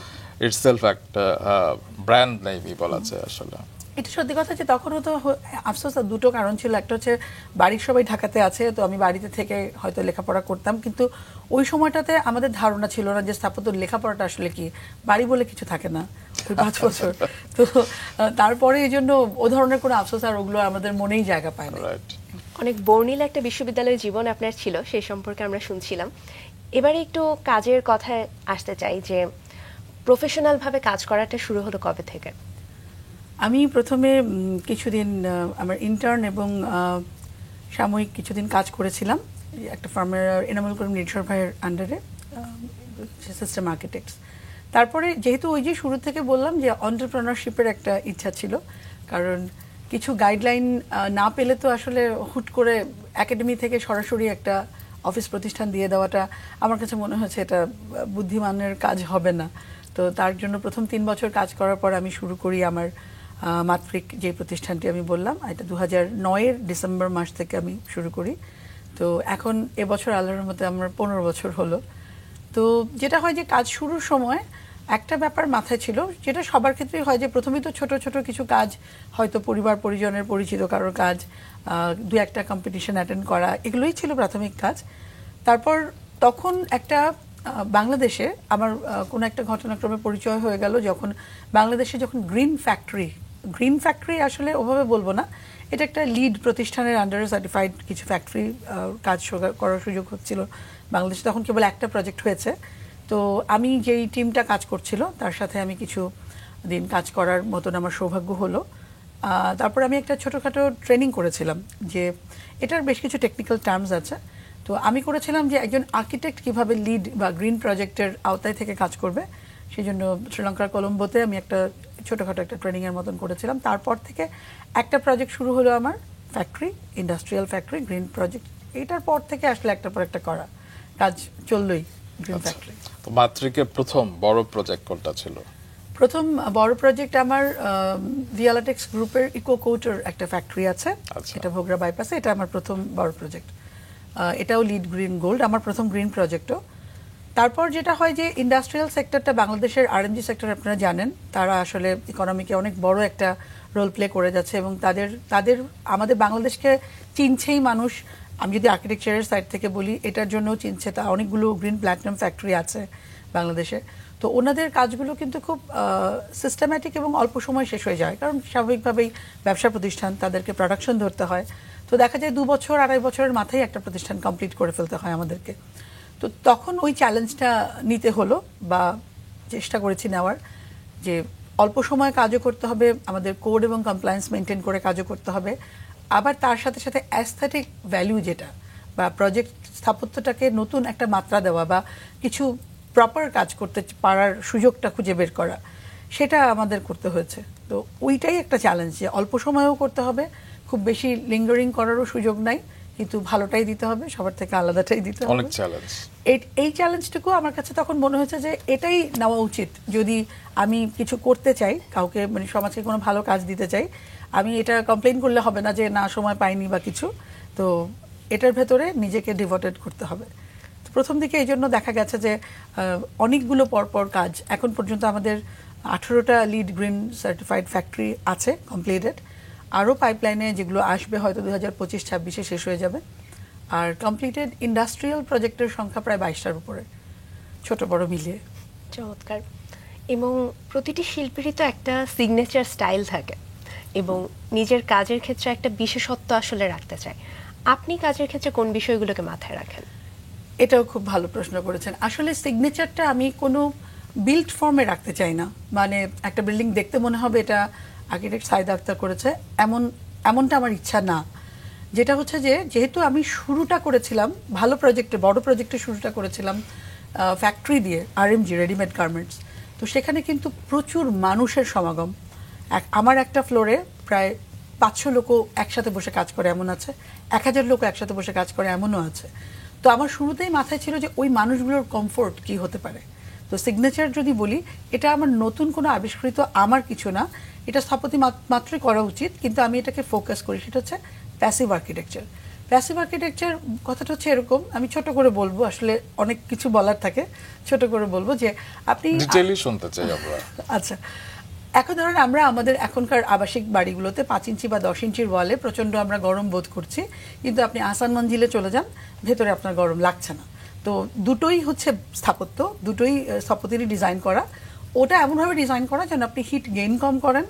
ইটসেলফ একটা ব্র্যান্ড নেই বলা যায় আসলে। এটা সত্যি কথা যে তখনও তো আফসোস দুটো কারণ ছিল। একটা হচ্ছে বাড়ির সবাই ঢাকাতে আছে, তো আমি বাড়িতে থেকে হয়তো লেখাপড়া করতাম, কিন্তু ওই সময়টাতে আমাদের ধারণা ছিল না যে স্থাপত্য লেখাপড়াটা আসলে কি, বাড়ি বলে কিছু থাকে না ওই 5 বছর। তো তারপরে এই জন্য ও ধরনের কোনো আফসোস আর ওগুলো আমাদের মনেই জায়গা পায় না। অনেক বর্ণিল একটা বিশ্ববিদ্যালয়ের জীবন আপনার ছিল, সেই সম্পর্কে আমরা শুনছিলাম। এবারে একটু কাজের কথায় আসতে চাই যে প্রফেশনাল ভাবে কাজ করাটা শুরু হলো কবে থেকে? আমি প্রথমে কিছুদিন আমার ইন্টার্ন এবং সাময়িক কিছুদিন কাজ করেছিলাম একটা ফার্মের, এনামুল করিম নির্ঝর ভাইয়ের আন্ডারে, সিস্টেম আর্কিটেক্টস। তারপরে যেহেতু ওই যে শুরু থেকে বললাম যে এন্টারপ্রেনারশিপের একটা ইচ্ছা ছিল, কারণ কিছু গাইডলাইন না পেলে তো আসলে হুট করে একাডেমি থেকে সরাসরি একটা অফিস প্রতিষ্ঠান দিয়ে দেওয়াটা আমার কাছে মনে হয়েছে এটা বুদ্ধিমানের কাজ হবে না। তো তার জন্য প্রথম 3 বছর কাজ করার পর আমি শুরু করি আমার মাতৃক যে প্রতিষ্ঠানটি আমি বললাম, এটা 2009-এর ডিসেম্বর মাস থেকে আমি শুরু করি। তো এখন এবছর আল্লাহর রহমতে আমার 15 বছর হলো। তো যেটা হয় যে কাজ শুরুর সময় একটা ব্যাপার মাথায় ছিল, যেটা সবার ক্ষেত্রেই হয়, যে প্রথমেই তো ছোট ছোট কিছু কাজ, হয়তো পরিবার পরিজনের পরিচিত কারোর কাজ, দু একটা কম্পিটিশন অ্যাটেন্ড করা, এগুলোই ছিল প্রাথমিক কাজ। তারপর তখন একটা বাংলাদেশে আমার কোনো একটা ঘটনাক্রমে পরিচয় হয়ে গেল, যখন বাংলাদেশে যখন গ্রিন ফ্যাক্টরি আসলে ওভাবে বলবো না, এটা একটা লিড প্রতিষ্ঠানের আন্ডারে সার্টিফাইড কিছু ফ্যাক্টরি কাজ করার সুযোগ হচ্ছিল বাংলাদেশে। তখন কেবল একটা প্রজেক্ট হয়েছে। তো আমি যেই টিমটা কাজ করছিল তার সাথে আমি কিছু দিন কাজ করার মতন আমার সৌভাগ্য হলো। তারপর আমি একটা ছোটোখাটো ট্রেনিং করেছিলাম, যে এটার বেশ কিছু টেকনিক্যাল টার্মস আছে। তো আমি করেছিলাম যে একজন আর্কিটেক্ট কিভাবে লিড বা গ্রিন প্রজেক্টের আওতায় থেকে কাজ করবে, সেই জন্য শ্রীলঙ্কার কলম্বোতে আমি একটা ছোটোখাটো একটা ট্রেনিংয়ের মতন করেছিলাম। তারপর থেকে একটা প্রজেক্ট শুরু হলো আমার, factory, industrial factory, green project. এইটার পর থেকে আসলে একটার পর একটা করা কাজ চললই গ্রিন ফ্যাক্টরি। তো মাতৃকের প্রথম বড় প্রজেক্ট কোনটা ছিল? প্রথম বড় প্রজেক্ট আমার ভিয়ালাটেক্স গ্রুপের ইকো কোটার একটা ফ্যাক্টরি আছে, এটা ভোগড়া বাইপাসে। এটা আমার প্রথম বড় প্রজেক্ট। এটাও লিড গ্রিন গোল্ড, আমার প্রথম গ্রিন প্রজেক্টও। তারপর যেটা হয় যে ইন্ডাস্ট্রিয়াল সেক্টরটা, বাংলাদেশের আরএনজি সেক্টর আপনারা জানেন, তারা আসলে ইকোনমিকে অনেক বড় একটা রোল প্লে করে যাচ্ছে, এবং তাদের আমাদের বাংলাদেশকে চিনছেই মানুষ। আমি যদি আর্কিটেকচারের সাইড থেকে বলি, এটার জন্যও চিনছে। তা অনেকগুলো গ্রিন প্ল্যাটিনাম ফ্যাক্টরি আছে বাংলাদেশে। তো ওনাদের কাজগুলো কিন্তু খুব সিস্টেম্যাটিক এবং অল্প সময় শেষ হয়ে যায়, কারণ স্বাভাবিকভাবেই ব্যবসা প্রতিষ্ঠান, তাদেরকে প্রোডাকশন ধরতে হয়। তো দেখা যায় 2 বছর 2.5 বছরের মাথায় একটা প্রতিষ্ঠান কমপ্লিট করে ফেলতে হয় আমাদেরকে। তো তখন ওই চ্যালেঞ্জটা নিতে হলো, বা চেষ্টা করেছি নেওয়ার, যে অল্প সময় কাজও করতে হবে, আমাদের কোড এবং কমপ্লায়েন্স মেনটেন করে কাজও করতে হবে, আবার তার সাথে সাথে অ্যাস্থেটিক ভ্যালু যেটা, বা প্রজেক্ট স্থাপত্যটাকে নতুন একটা মাত্রা দেওয়া, বা কিছু প্রপার কাজ করতে পারার সুযোগটা খুঁজে বের করা, সেটা আমাদের করতে হয়েছে। তো ওইটাই একটা চ্যালেঞ্জ, যে অল্প সময়েও করতে হবে, খুব বেশি লিঙ্গারিং করারও সুযোগ নাই, কিন্তু ভালোটাই দিতে হবে, সবার থেকে আলাদাটাই দিতে হবে। অনেক চ্যালেঞ্জ। এই চ্যালেঞ্জটুকু আমার কাছে তখন মনে হয়েছে যে এটাই নেওয়া উচিত, যদি আমি কিছু করতে চাই, কাউকে মানে সমাজকে কোনো ভালো কাজ দিতে চাই। আমি এটা কমপ্লেইন করলে হবে না যে না সময় পাইনি বা কিছু। তো এটার ভেতরে নিজেকে ডিভোটেড করতে হবে। প্রথম দিকে এই জন্য দেখা গেছে যে অনেকগুলো পরপর কাজ, এখন পর্যন্ত আমাদের 18টা লিড গ্রিন সার্টিফাইড ফ্যাক্টরি আছে কমপ্লিটেড। আরও পাইপলাইনে যেগুলো আসবে হয়তো 2025-26-এ শেষ হয়ে যাবে। আর কমপ্লিটেড ইন্ডাস্ট্রিয়াল প্রজেক্টের সংখ্যা প্রায় 22টার উপরে, ছোট বড় মিলিয়ে। চমৎকার। এবং প্রতিটি শিল্পীরই তো একটা সিগনেচার স্টাইল থাকে, এবং নিজের কাজের ক্ষেত্রে একটা বিশেষত্ব আসলে রাখতে চায়। আপনি কাজের ক্ষেত্রে কোন বিষয়গুলোকে মাথায় রাখেন? এটাও খুব ভালো প্রশ্ন করেছেন। আসলে সিগনেচারটা আমি কোনো বিল্ড ফর্মে রাখতে চাই না, মানে একটা বিল্ডিং দেখতে মনে হবে এটা আর্কিটেক্ট সাইদ আক্তার করেছে, এমনটা আমার ইচ্ছা না। যেটা হচ্ছে যে, যেহেতু আমি শুরুটা করেছিলাম ভালো প্রজেক্টে, বড় প্রজেক্টে শুরুটা করেছিলাম ফ্যাক্টরি দিয়ে, আরএমজি রেডিমেড গার্মেন্টস। তো সেখানে কিন্তু প্রচুর মানুষের সমাগম। আমার একটা ফ্লোরে প্রায় 500 লোকও একসাথে বসে কাজ করে এমন আছে, 1000 লোকও একসাথে বসে কাজ করে এমনও আছে। তো আমার শুরুতেই মাথায় ছিল যে ওই মানুষগুলোর কমফোর্ট কি হতে পারে। তো সিগনেচার যদি বলি, এটা আমার নতুন কোনো আবিষ্কৃত আমার কিছু না, এটা স্থপতি মাত্রই করা উচিত, কিন্তু আমি এটাকে ফোকাস করি, সেটা হচ্ছে প্যাসিভ আর্কিটেকচার। প্যাসিভ আর্কিটেকচার কথাটা হচ্ছে এরকম, আমি ছোট করে বলবো, আসলে অনেক কিছু বলার থাকে, ছোট করে বলবো যে আপনি ডিটেইলি শুনতে চাই আমরা। আচ্ছা, এখন ধরেন আমরা আমাদের এখনকার আবাসিক বাড়িগুলোতে 5 ইঞ্চি বা 10 ইঞ্চির ওয়ালে প্রচণ্ড আমরা গরম বোধ করছি, কিন্তু আপনি আসান মঞ্জিলে চলে যান, ভেতরে আপনার গরম লাগছে না। তো দুটোই হচ্ছে স্থাপত্য, দুটোই স্থপতিরই ডিজাইন করা। ওটা এমনভাবে ডিজাইন করা যেন আপনি হিট গেইন কম করেন,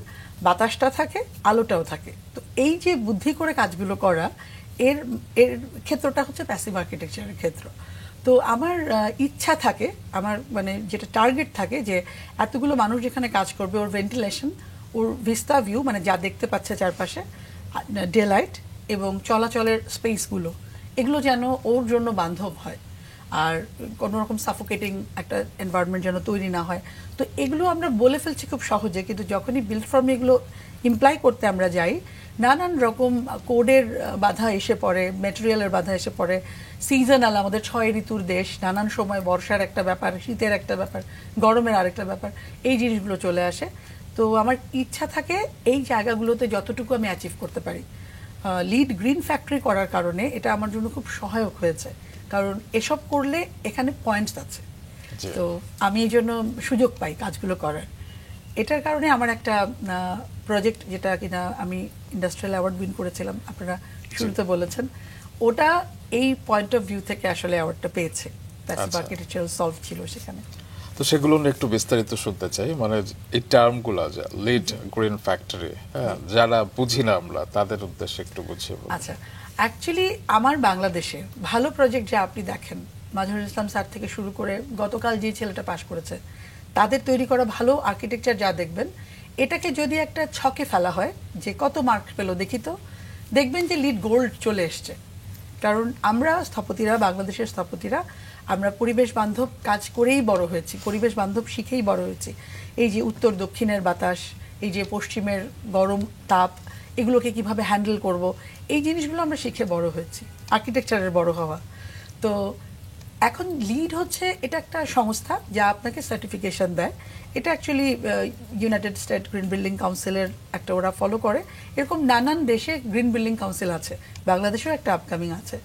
বাতাসটা থাকে, আলোটাও থাকে। তো এই যে বুদ্ধি করে কাজগুলো করা, এর ক্ষেত্রটা হচ্ছে প্যাসিভ আর্কিটেকচারের ক্ষেত্র। তো আমার ইচ্ছা থাকে, আমার মানে যেটা টার্গেট থাকে, যে এতগুলো মানুষ যেখানে কাজ করবে, ওর ভেন্টিলেশন, ওর ভিস্তা ভিউ, মানে যা দেখতে পাচ্ছে চারপাশে, ডে লাইট এবং চলাচলের স্পেসগুলো, এগুলো যেন ওর জন্য বান্ধব হয়, আর কোনো রকম সাফোকেটিং একটা এনভায়রনমেন্ট যেন তৈরি না হয়। তো এগুলো আমরা বলে ফেলছি খুব সহজে, কিন্তু যখনই বিল্ড ফর্মে এগুলো ইমপ্লাই করতে আমরা যাই, নানান রকম কোডের বাধা এসে পড়ে, ম্যাটেরিয়ালের বাধা এসে পড়ে। সিজনাল, আমাদের 6 ঋতুর দেশ, নানান সময় বর্ষার একটা ব্যাপার, শীতের একটা ব্যাপার, গরমের আরেকটা ব্যাপার, এই জিনিসগুলো চলে আসে। তো আমার ইচ্ছা থাকে এই জায়গাগুলোতে যতটুকু আমি অ্যাচিভ করতে পারি। লিড গ্রিন ফ্যাক্টরি করার কারণে এটা আমার জন্য খুব সহায়ক হয়েছে, কারণ এসব করলে এখানে পয়েন্টস আছে। জি। তো আমি এই জন্য সুযোগ পাই কাজগুলো করার। এটার কারণে আমার একটা প্রজেক্ট, যেটা কিনা আমি ইন্ডাস্ট্রিয়াল অ্যাওয়ার্ড উইন করেছিলাম, আপনারা শুরুতে বলেছেন, ওটা এই পয়েন্ট অফ ভিউ থেকে আসলে অ্যাওয়ার্ডটা পেয়েছে। প্যাসিভ আচ্ছা। আর্কিটেকচারাল সলভ ছিল সেখানে। তো সেগুলো নিয়ে একটু বিস্তারিত শুনতে চাই, মানে এই টার্মগুলো যে লিড গ্রিন ফ্যাক্টরি, হ্যাঁ, যারা বুঝি না আমরা তাদের উদ্দেশ্যে একটু বুঝিয়ে বলুন। আচ্ছা, অ্যাকচুয়ালি আমার বাংলাদেশে ভালো প্রজেক্ট যা আপনি দেখেন, মাজহারুল ইসলাম স্যার থেকে শুরু করে গতকাল যে ছেলেটা পাশ করেছে, তাদের তৈরি করা ভালো আর্কিটেকচার যা দেখবেন, এটাকে যদি একটা ছকে ফেলা হয় যে কত মার্ক পেলো দেখি, তো দেখবেন যে লিড গোল্ড চলে এসছে। কারণ আমরা স্থপতিরা, বাংলাদেশের স্থপতিরা, আমরা পরিবেশ বান্ধব কাজ করেই বড় হয়েছি, পরিবেশ বান্ধব শিখেই বড় হয়েছি। এই যে উত্তর দক্ষিণের বাতাস, এই যে পশ্চিমের গরম তাপ, এগুলোকে কিভাবে হ্যান্ডেল করব, এই জিনিসগুলো আমরা শিখে বড় হয়েছি, আর্কিটেকচারের বড় হওয়া। তো এখন লিড হচ্ছে এটা একটা সংস্থা যা আপনাকে সার্টিফিকেশন দেয়। এটা actually United state green building কাউন্সিলের একটা, ওরা ফলো করে। এরকম নানান দেশে গ্রিন বিল্ডিং কাউন্সিল আছে, বাংলাদেশেও একটা আপকামিং আছে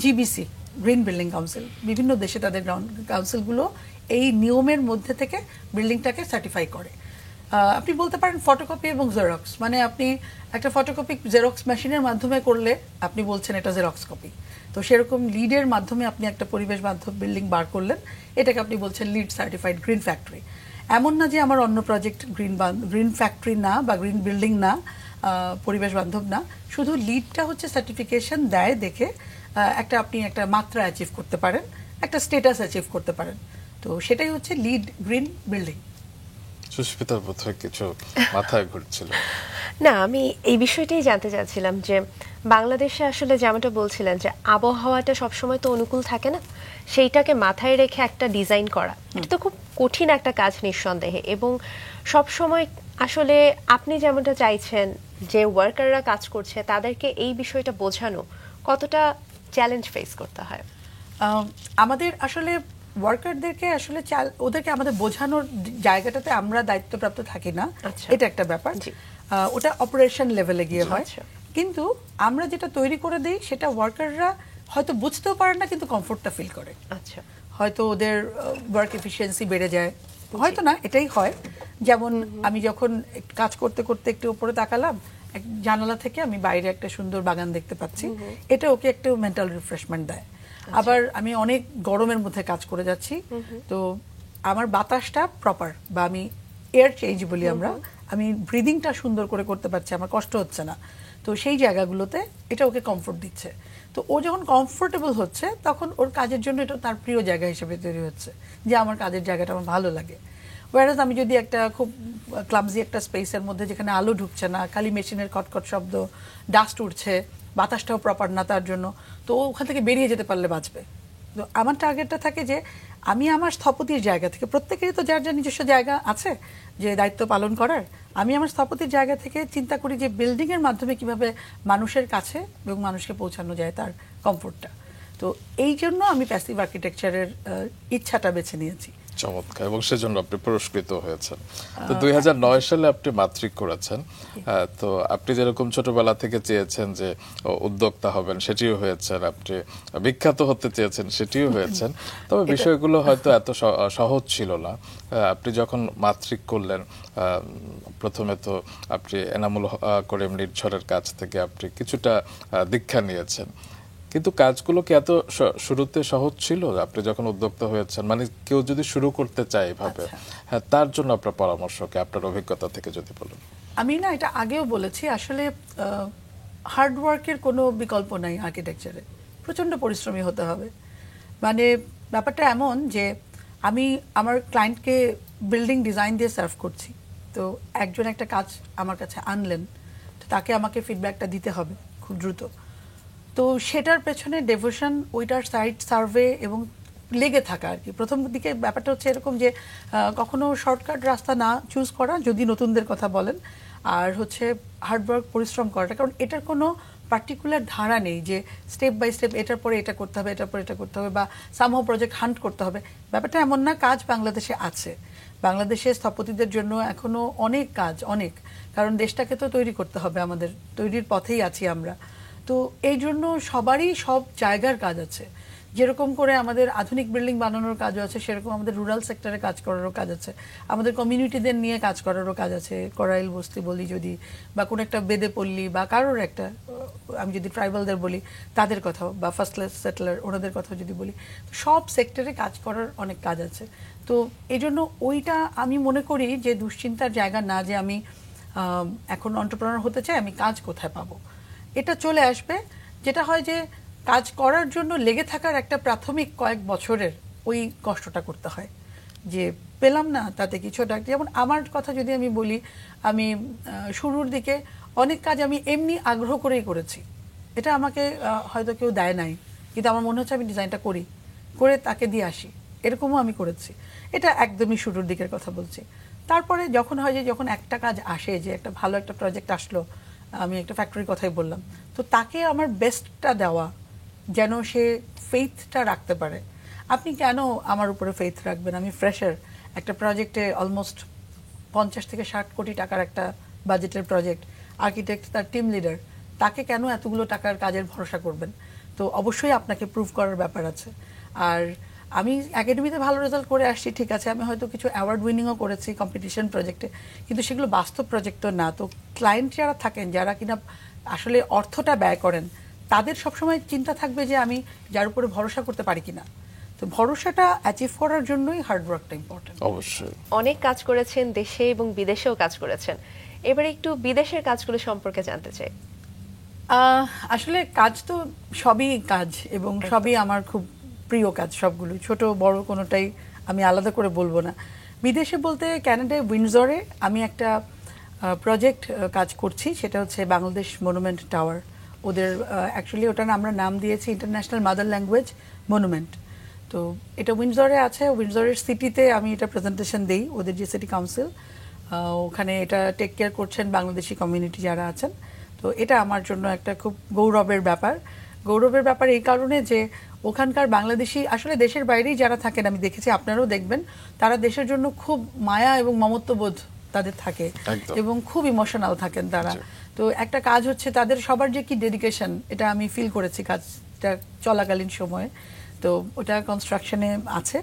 জিবিসি, গ্রিন বিল্ডিং কাউন্সিল। বিভিন্ন দেশে তাদের কাউন্সিলগুলো এই নিয়মের মধ্যে থেকে বিল্ডিংটাকে সার্টিফাই করে। আপনি বলতে পারেন ফটোকপি এবং জেরক্স, মানে আপনি একটা ফটোকপি জেরক্স মেশিনের মাধ্যমে করলে আপনি বলছেন এটা জেরক্স কপি। তো সেরকম লিডের মাধ্যমে আপনি একটা পরিবেশ বান্ধব বিল্ডিং বার করলেন, এটাকে আপনি বলছেন লিড সার্টিফাইড গ্রিন ফ্যাক্টরি। এমন না যে আমার অন্য প্রজেক্ট গ্রিন ফ্যাক্টরি না বা গ্রিন বিল্ডিং না, পরিবেশ বান্ধব না, শুধু লিডটা হচ্ছে সার্টিফিকেশন দেয় দেখে একটা আপনি একটা মাত্রা অ্যাচিভ করতে পারেন, একটা স্টেটাস অ্যাচিভ করতে পারেন। তো সেটাই হচ্ছে লিড গ্রিন বিল্ডিং। সুস্মিতার বোধহয় কিছু মাথায় ঘুরছিল। না, আমি এই বিষয়টাই জানতে চাচ্ছিলাম যে বাংলাদেশে আসলে যেমনটা বলছিলেন যে আবহাওয়াটা সবসময় তো অনুকূল থাকে না, সেইটাকে মাথায় রেখে একটা ডিজাইন করা, এটা তো খুব কঠিন একটা কাজ নিঃসন্দেহে। এবং সব সময় আসলে আপনি যেমনটা চাইছেন যে ওয়ার্কাররা কাজ করছে তাদেরকে এই বিষয়টা বোঝানো কতটা চ্যালেঞ্জ ফেস করতে হয়? আমাদের আসলে ওয়ার্কারদেরকে আসলে ওদেরকে আমাদের বোঝানোর জায়গাটাতে আমরা দায়িত্বপ্রাপ্ত থাকি না, আচ্ছা। এটা একটা ব্যাপার। ওটা অপারেশন লেভেলে গিয়ে হয়। আচ্ছা। কিন্তু আমরা যেটা তৈরি করে দিই সেটা ওয়ার্কাররা হয়তো বুঝতেও পারে না, কিন্তু কমফোর্টটা ফিল করে। আচ্ছা। হয়তো ওদের ওয়ার্ক এফিসিয়েন্সি বেড়ে যায়, হয়তো না, এটাই হয়। যেমন আমি যখন কাজ করতে করতে একটু উপরে তাকালাম, এক জানালা থেকে আমি বাইরে একটা সুন্দর বাগান দেখতে পাচ্ছি, এটা ওকে একটু মেন্টাল রিফ্রেশমেন্ট দেয়। আবার আমি অনেক গরমের মধ্যে কাজ করে যাচ্ছি, তো আমার বাতাসটা প্রপার, বা আমি এয়ার চেঞ্জ বলি আমরা, আমি ব্রিদিংটা সুন্দর করে করতে পারছি, আমার কষ্ট হচ্ছে না। তো সেই জায়গাগুলোতে এটা ওকে কমফোর্ট দিচ্ছে। তো ও যখন কমফোর্টেবল হচ্ছে তখন ওর কাজের জন্য এটা তার প্রিয় জায়গা হিসেবে তৈরি হচ্ছে, যে আমার কাজের জায়গাটা আমার ভালো লাগে। ওয়ারাজ আমি যদি একটা খুব ক্লামজি একটা স্পেসের মধ্যে, যেখানে আলো ঢুকছে না, খালি মেশিনের খটখট শব্দ, ডাস্ট উঠছে, বাতাসটাও প্রপার না তার জন্য, তো ওখান থেকে বেরিয়ে যেতে পারলে বাঁচবে। তো আমার টার্গেটটা থাকে যে আমি আমার স্থপতির জায়গা থেকে, প্রত্যেকেরই তো যার যার নিজস্ব জায়গা আছে যে দায়িত্ব পালন করার, আমি আমার স্থপতির জায়গা থেকে চিন্তা করি যে বিল্ডিংয়ের মাধ্যমে কিভাবে মানুষের কাছে এবং মানুষকে পৌঁছানো যায় তার কমফোর্টটা। তো এই জন্য আমি প্যাসিভ আর্কিটেকচারের ইচ্ছাটা বেছে নিয়েছি। চমৎকার, এবং সেজন্য আপনি পুরস্কৃত হয়েছেন। তো 2009 সালে আপনি মাত্রিক করেছেন। তো আপনি যেরকম ছোটবেলা থেকে চেয়েছেন যে উদ্যোক্তা হবেন, সেটিও হয়েছেন। আপনি বিখ্যাত হতে চেয়েছেন, সেটিও হয়েছেন। তবে বিষয়গুলো হয়তো এত সহজ ছিল না। আপনি যখন মাত্রিক করলেন, প্রথমে তো আপনি এনামুল করিম নির্ঝরের কাছ থেকে আপনি কিছুটা দীক্ষা নিয়েছেন, কিন্তু কাজগুলো কি এত শুরুতে সহজ ছিল আপনি যখন উদ্যোক্তা হয়েছেন? মানে কেউ যদি শুরু করতে চায় এভাবে, হ্যাঁ, তার জন্য আপনার পরামর্শ কি, আপনার অভিজ্ঞতা থেকে যদি বলেন। আমি না এটা আগেও বলেছি, আসলে হার্ড ওয়ার্কের কোনো বিকল্প নাই আর্কিটেকচারে, প্রচণ্ড পরিশ্রমী হতে হবে। মানে ব্যাপারটা এমন যে আমি আমার ক্লায়েন্টকে বিল্ডিং ডিজাইন দিয়ে সার্ভ করছি, তো একজন একটা কাজ আমার কাছে আনলেন, তো তাকে আমাকে ফিডব্যাকটা দিতে হবে খুব দ্রুত। তো সেটার পেছনে ডেভোশন, ওইটার সাইট সার্ভে এবং লেগে থাকা আর কি। প্রথম দিকে ব্যাপারটা হচ্ছে এরকম যে কখনো শর্টকাট রাস্তা না চুজ করা, যদি নতুনদের কথা বলেন, আর হচ্ছে হার্ডওয়ার্ক, পরিশ্রম করাটা। কারণ এটার কোনো পার্টিকুলার ধারা নেই যে স্টেপ বাই স্টেপ এটার পরে এটা করতে হবে, এটার পরে এটা করতে হবে, বা সামহাও প্রজেক্ট হান্ট করতে হবে। ব্যাপারটা এমন না। কাজ বাংলাদেশে আছে, বাংলাদেশে স্থপতিদের জন্য এখনো অনেক কাজ, অনেক। কারণ দেশটাকে তো তৈরি করতে হবে, আমাদের তৈরির পথেই আছি আমরা। তো এই জন্য সবারই সব জায়গার কাজ আছে। যেরকম করে আমাদের আধুনিক বিল্ডিং বানানোর কাজও আছে, সেরকম আমাদের রুরাল সেক্টরে কাজ করারও কাজ আছে, আমাদের কমিউনিটিদের নিয়ে কাজ করারও কাজ আছে। করাইল বস্তি বলি যদি, বা কোনো একটা বেদে পল্লী, বা কারোর একটা, আমি যদি ট্রাইবালদের বলি তাদের কথা, বা ফার্স্ট ক্লাস সেটেলার ওনাদের কথা যদি বলি, সব সেক্টরে কাজ করার অনেক কাজ আছে। তো এই জন্য ওইটা আমি মনে করি যে দুশ্চিন্তার জায়গা না, যে আমি এখন এন্টারপ্রেনার হতে চাই, আমি কাজ কোথায় পাবো। এটা চলে আসবে। যেটা হয় যে কাজ করার জন্য লেগে থাকার একটা প্রাথমিক কয়েক বছরের ওই কষ্টটা করতে হয়, যে পেলাম না তাতে কিছু একটা। যেমন আমার কথা যদি আমি বলি, আমি শুরুর দিকে অনেক কাজ আমি এমনি আগ্রহ করেই করেছি। এটা আমাকে হয়তো কেউ দেয় নাই, কিন্তু আমার মনে হচ্ছে আমি ডিজাইনটা করি, করে তাকে দিয়ে আসি, এরকমও আমি করেছি। এটা একদমই শুরুর দিকের কথা বলছি। তারপরে যখন হয় যে যখন একটা কাজ আসে, যে একটা ভালো একটা প্রজেক্ট আসলো, আমি একটা ফ্যাক্টরির কথাই বললাম, তো তাকে আমার বেস্টটা দেওয়া, যেন সে ফেইথটা রাখতে পারে। আপনি কেন আমার উপরে ফেইথ রাখবেন? আমি ফ্রেশার, একটা প্রজেক্টে অলমোস্ট 50 থেকে 60 কোটি টাকার একটা বাজেটের প্রজেক্ট, আর্কিটেক্ট তার টিম লিডার, তাকে কেন এতগুলো টাকার কাজের ভরসা করবেন? তো অবশ্যই আপনাকে প্রুভ করার ব্যাপার আছে। আর আমি একাডেমিতে ভালো রেজাল্ট করে আসছি, ঠিক আছে, আমি হয়তো কিছু অ্যাওয়ার্ড উইনিংও করেছি কম্পিটিশন প্রজেক্টে, কিন্তু সেগুলো বাস্তব প্রজেক্ট তো না। তো ক্লায়েন্ট যারা থাকেন, যারা কিনা আসলে অর্থটা ব্যয় করেন, তাদের সবসময় চিন্তা থাকবে যে আমি যার উপরে ভরসা করতে পারি কিনা। তো ভরসাটা অ্যাচিভ করার জন্যই হার্ড ওয়ার্কটা ইম্পর্টেন্ট। অবশ্যই। অনেক কাজ করেছেন, দেশে এবং বিদেশেও কাজ করেছেন। এবারে একটু বিদেশের কাজগুলো সম্পর্কে জানতে চাই। আসলে কাজ তো সবই কাজ, এবং সবই আমার খুব প্রিয় কাজ, সবগুলো ছোট বড় কোনোটাই আমি আলাদা করে বলবো না। বিদেশে বলতে ক্যানাডায় উইন্ডসরে আমি একটা প্রজেক্ট কাজ করছি, সেটা হচ্ছে বাংলাদেশ মনুমেন্ট টাওয়ার। ওদের অ্যাকচুয়ালি ওটার আমরা নাম দিয়েছি ইন্টারন্যাশনাল মাদার ল্যাঙ্গুয়েজ মনুমেন্ট। তো এটা উইন্ডসরে আছে, উইন্ডসরের সিটিতে আমি এটা প্রেজেন্টেশন দিই, ওদের যে সিটি কাউন্সিল, ওখানে এটা টেক কেয়ার করছেন বাংলাদেশি কমিউনিটি যারা আছেন। তো এটা আমার জন্য একটা খুব গৌরবের ব্যাপার। গৌরবের ব্যাপার এই কারণে যে ওখানকার বাংলাদেশি, আসলে দেশের বাইরেই যারা থাকেন, আমি দেখেছি আপনারাও দেখবেন, তারা দেশের জন্য খুব মায়া এবং মমত্ববোধ তাদের থাকে, এবং খুব ইমোশনাল থাকেন তারা। তো একটা কাজ হচ্ছে তাদের সবার যে কি ডেডিকেশন, এটা আমি ফিল করেছি কাজটা চলাকালীন সময়ে। তো ওটা কনস্ট্রাকশনে আছে।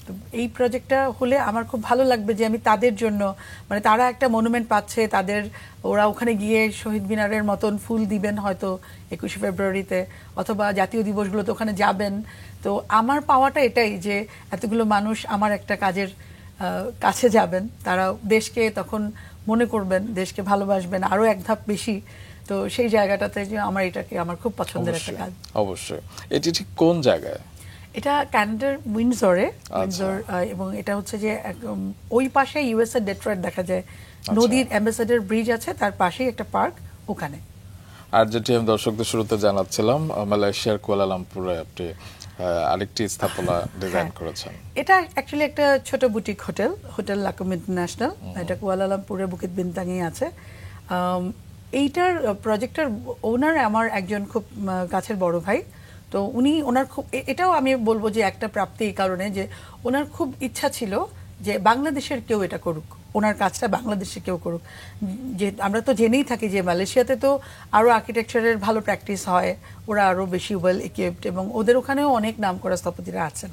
তো এই প্রজেক্টটা হলে আমার খুব ভালো লাগবে যে আমি তাদের জন্য, মানে তারা একটা মনুমেন্ট পাচ্ছে, তাদের ওরা ওখানে গিয়ে শহীদ মিনারের মতন ফুল দিবেন হয়তো 21শে ফেব্রুয়ারিতে, অথবা জাতীয় দিবসগুলোতে ওখানে যাবেন। তো আমার পাওয়াটা এটাই যে এতগুলো মানুষ আমার একটা কাজের কাছে যাবেন, তারা দেশকে তখন মনে করবেন, দেশকে ভালোবাসবেন আরো এক ধাপ বেশি। তো সেই জায়গাটাতে যে আমার এটাকে আমার খুব পছন্দের একটা কাজ। অবশ্যই। এটি ঠিক কোন জায়গায়? এটা কানাডার উইন্ডসরে, উইন্ডসর, এবং এটা হচ্ছে যে ওই পাশে ইউএসএ ডেট্রয়েট দেখা যায়, নদীর অ্যাম্বাসেডর ব্রিজ আছে, তার পাশেই একটা পার্ক, ওখানে। আর যেটি আমি দর্শকদের শুরুতে জানাচ্ছিলাম, মালয়েশিয়ার কুয়ালালামপুরে আপনি আরেকটি স্থাপনা ডিজাইন করেছেন। এটা অ্যাকচুয়ালি একটা ছোট বুটিক হোটেল, হোটেল লাকুম ইন্টারন্যাশনাল। এটা কুয়ালালামপুরের বুকিত বিনতাঙে আছে। এইটার প্রজেক্টের ওনার আমার একজন খুব কাছের বড় ভাই। তো উনি ওনার খুব, এটাও আমি বলবো যে একটা প্রাপ্তি এই কারণে যে ওনার খুব ইচ্ছা ছিল যে বাংলাদেশের কেউ এটা করুক, ওনার কাজটা বাংলাদেশে কেউ করুক। যে আমরা তো জেনেই থাকি যে মালয়েশিয়াতে তো আরও আর্কিটেকচারের ভালো প্র্যাকটিস হয়, ওরা আরও বেশি ওয়েল ইকুইপড, এবং ওদের ওখানেও অনেক নাম করা স্থপতিরা আছেন।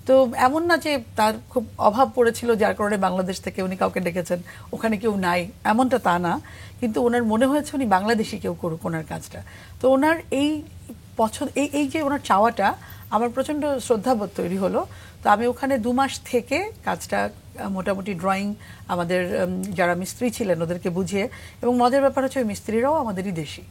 তো এমন না যে তার খুব অভাব পড়েছিল যার কারণে বাংলাদেশ থেকে উনি কাউকে ডেকেছেন, ওখানে কেউ নাই, এমনটা তা না। কিন্তু ওনার মনে হয়েছে উনি বাংলাদেশি কেউ করুক ওনার কাজটা। তো ওনার এই পছন্দ, এই যে ওনার চাওয়াটা, আমার প্রচণ্ড শ্রদ্ধাবোধ তৈরি হলো। তো আমি ওখানে 2 মাস থেকে কাজটা মোটামুটি ড্রয়িং আমাদের যারা মিস্ত্রি ছিলেন ওদেরকে বুঝিয়ে, এবং মজার ব্যাপার হচ্ছে ওই মিস্ত্রিরাও আমাদেরই দেশি,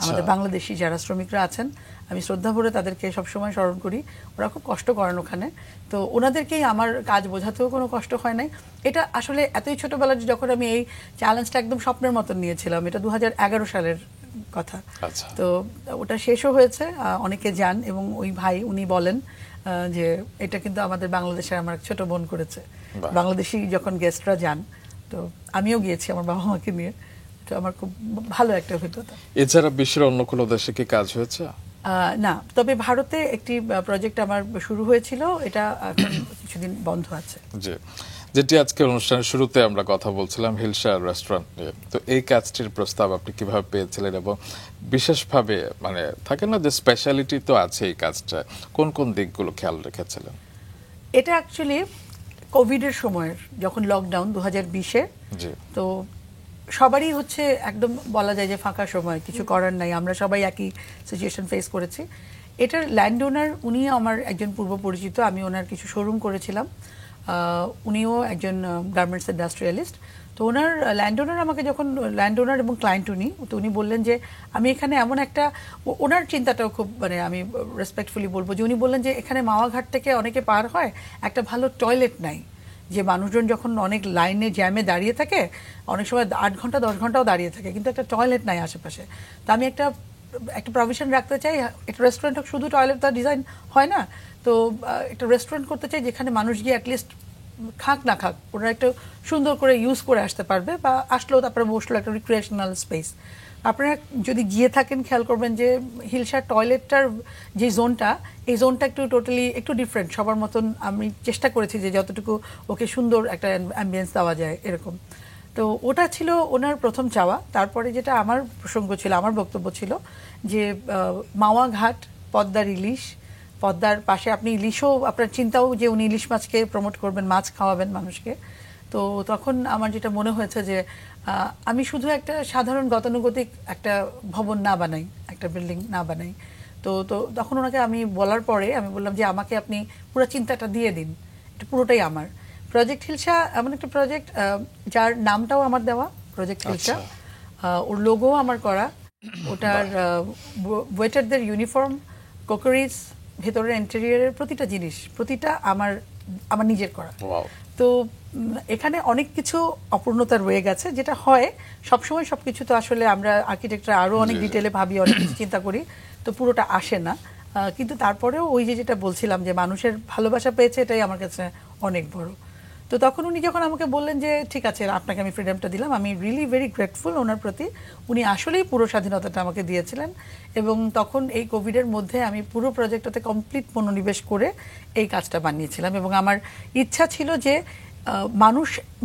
আমাদের বাংলাদেশি যারা শ্রমিকরা আছেন, আমি শ্রদ্ধা ভরে তাদেরকে সবসময় স্মরণ করি। ওরা খুব কষ্ট করেন ওখানে। তো ওনাদেরকেই আমার কাজ বোঝাতেও কোনো কষ্ট হয় নাই। এটা আসলে এতই ছোটবেলায় যখন আমি এই চ্যালেঞ্জটা একদম স্বপ্নের মতন নিয়েছিলাম, এটা 2011 সালের কথা। তো ওটা শেষও হয়েছে, অনেকে যান, এবং ওই ভাই উনি বলেন যে এটা কিন্তু আমাদের বাংলাদেশের আমার ছোট বোন করেছে। বাংলাদেশি যখন গেস্টরা যান, তো আমিও গিয়েছি আমার বাবা মাকে নিয়ে, তো আমার খুব ভালো একটা অভিজ্ঞতা। এছাড়া বিশ্বের অন্য কোনো দেশে কি কাজ হয়েছে? না, তবে ভারতে একটি প্রজেক্ট আমার শুরু হয়েছিল, এটা এখন কিছুদিন বন্ধ আছে। জি, যেটি আজকে অনুষ্ঠানের শুরুতে আমরা কথা বলছিলাম হিলসা রেস্টুরেন্ট নিয়ে, তো এই কাজটির প্রস্তাব আপনি কিভাবে পেয়েছিলেন এবং বিশেষভাবে মানে থাকে না যে স্পেশালিটি তো আছে এই কাজটা, কোন কোন দিকগুলো খেয়াল রেখেছিলেন? এটা অ্যাকচুয়ালি কোভিডের সময়ের, যখন লকডাউন 2020-এ, জি, তো সবারই হচ্ছে একদম বলা যায় যে ফাঁকা সময়, কিছু করার নাই, আমরা সবাই একই সিচুয়েশন ফেস করেছি। এটার ল্যান্ড ওনার উনি আমার একজন পূর্ব পরিচিত, আমি ওনার কিছু শোরুম করেছিলাম, উনিও একজন গার্মেন্টস ইন্ডাস্ট্রিয়ালিস্ট। তো ওনার ল্যান্ড ওনার আমাকে যখন, ল্যান্ড ওনার এবং ক্লায়েন্ট উনি, তো উনি বললেন যে আমি এখানে এমন একটা, ওনার চিন্তাটাও খুব মানে আমি রেসপেক্টফুলি বলবো যে উনি বললেন যে এখানে মাওয়াঘাট থেকে অনেকে পার হয়, একটা ভালো টয়লেট নাই, যে মানুষজন যখন অনেক লাইনে জ্যামে দাঁড়িয়ে থাকে, অনেক সময় 8 ঘন্টা 10 ঘন্টাও দাঁড়িয়ে থাকে, কিন্তু একটা টয়লেট নাই আশেপাশে। তো আমি একটা প্রভিশন রাখতে চাই, একটা রেস্টুরেন্ট হোক, শুধু টয়লেট তার ডিজাইন হয় না, তো একটা রেস্টুরেন্ট করতে চাই যেখানে মানুষ গিয়ে অ্যাটলিস্ট খাক না খাক, ওরা একটু সুন্দর করে ইউজ করে আসতে পারবে, বা আসলেও তারপরে বসলো, একটা রিক্রিয়েশনাল স্পেস। আপনারা যদি গিয়ে থাকেন খেয়াল করবেন যে হিলসার টয়লেটটার যে জোনটা, এই জোনটা একটু টোটালি একটু ডিফারেন্ট, সবার মতন আমি চেষ্টা করেছি যে যতটুকু ওকে সুন্দর একটা অ্যাম্বিয়েন্স দেওয়া যায় এরকম। তো ওটা ছিল ওনার প্রথম চাওয়া। তারপরে যেটা আমার প্রসঙ্গ ছিল, আমার বক্তব্য ছিল যে মাওয়া ঘাট, পদ্মার ইলিশ, পদ্মার পাশে আপনি ইলিশও, আপনার চিন্তাও যে উনি ইলিশ মাছকে প্রমোট করবেন, মাছ খাওয়াবেন মানুষকে। তো তখন আমার যেটা মনে হয়েছে যে আমি শুধু একটা সাধারণ গতানুগতিক একটা ভবন না বানাই, একটা বিল্ডিং না বানাই। তো তো তখন ওনাকে আমি বলার পরে আমি বললাম যে আমাকে আপনি পুরো চিন্তাটা দিয়ে দিন, এটা পুরোটাই আমার। প্রজেক্ট হিলসা এমন একটা প্রজেক্ট যার নামটাও আমার দেওয়া, প্রজেক্ট হিলসা, ওর লোগো আমার করা, ওটার ওয়েটারদের ইউনিফর্ম, কোকারিজ, ভেতরের ইন্টেরিয়রের প্রতিটা জিনিস, প্রতিটা আমার আমার নিজের করা। তো এখানে অনেক কিছু অপূর্ণতা রয়ে গেছে, যেটা হয় সবসময় সবকিছু তো আসলে আমরা আর্কিটেক্টরা আরো অনেক ডিটেলে ভাবি, অনেক কিছু চিন্তা করি, তো পুরোটা আসে না। কিন্তু তারপরেও ওই যে যেটা বলছিলাম যে মানুষের ভালোবাসা পেয়েছে, এটাই আমার কাছে অনেক বড়। তো তখন উনি যখন আমাকে বললেন যে ঠিক আছে আপনাকে আমি ফ্রিডমটা দিলাম, আমি রিয়েলি ভেরি গ্রেটফুল ওনার প্রতি। উনি আসলেই পুরো স্বাধীনতাটা আমাকে দিয়েছিলেন, এবং তখন এই কোভিডের মধ্যে আমি পুরো প্রজেক্টটাতে কমপ্লিট মনোনিবেশ করে এই কাজটা বানিয়েছিলাম। এবং আমার ইচ্ছা ছিল যে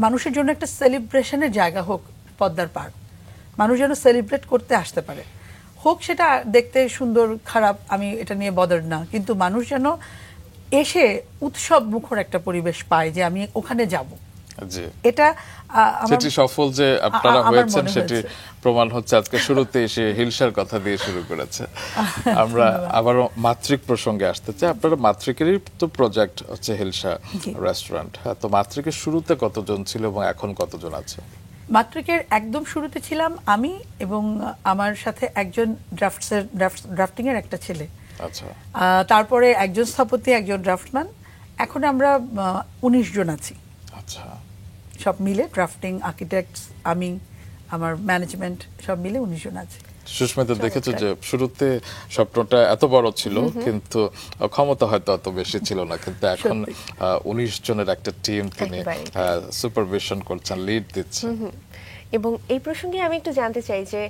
মানুষের জন্য একটা সেলিব্রেশনের জায়গা হোক পদ্মার পাড়, মানুষ যেন সেলিব্রেট করতে আসতে পারে, হোক সেটা দেখতে সুন্দর খারাপ আমি এটা নিয়ে বদার না, কিন্তু মানুষ যেন এসে উৎসব মুখর একটা পরিবেশ পায় যে আমি ওখানে যাব। এটা সেটি সফল যে আপনারা হয়েছেন সেটি প্রমাণ হচ্ছে আজকে শুরুতে এসে হিলসার কথা দিয়ে শুরু করেছে। আমরা আবার মাতৃক প্রসঙ্গে আসতে চাই। আপনারা মাতৃকেরই তো প্রজেক্ট হচ্ছে হিলসা রেস্টুরেন্ট, হ্যাঁ, তো মাতৃকের শুরুতে কতজন ছিল এবং এখন কতজন আছে? মাতৃকের একদম শুরুতে ছিলাম আমি এবং আমার সাথে একজন ড্রাফটিং এর একটা ছেলে, আচ্ছা, তারপরে একজন স্থপতি, একজন ড্রাফটম্যান, এখন আমরা 19 জন আছি। আচ্ছা, সব মিলে ড্রাফটিং, আর্কিটেক্টস, আমি, আমার ম্যানেজমেন্ট সব মিলে 19 জন আছে। সুস্মিতা, দেখেছো যে শুরুতে স্বপ্নটা এত বড় ছিল কিন্তু ক্ষমতা হয়তো অত বেশি ছিল না, কিন্তু এখন 19 জনের একটা টিম তিনি সুপারভিশন করছেন, লিড দিচ্ছেন। এবং এই প্রসঙ্গে আমি একটু জানতে চাই যে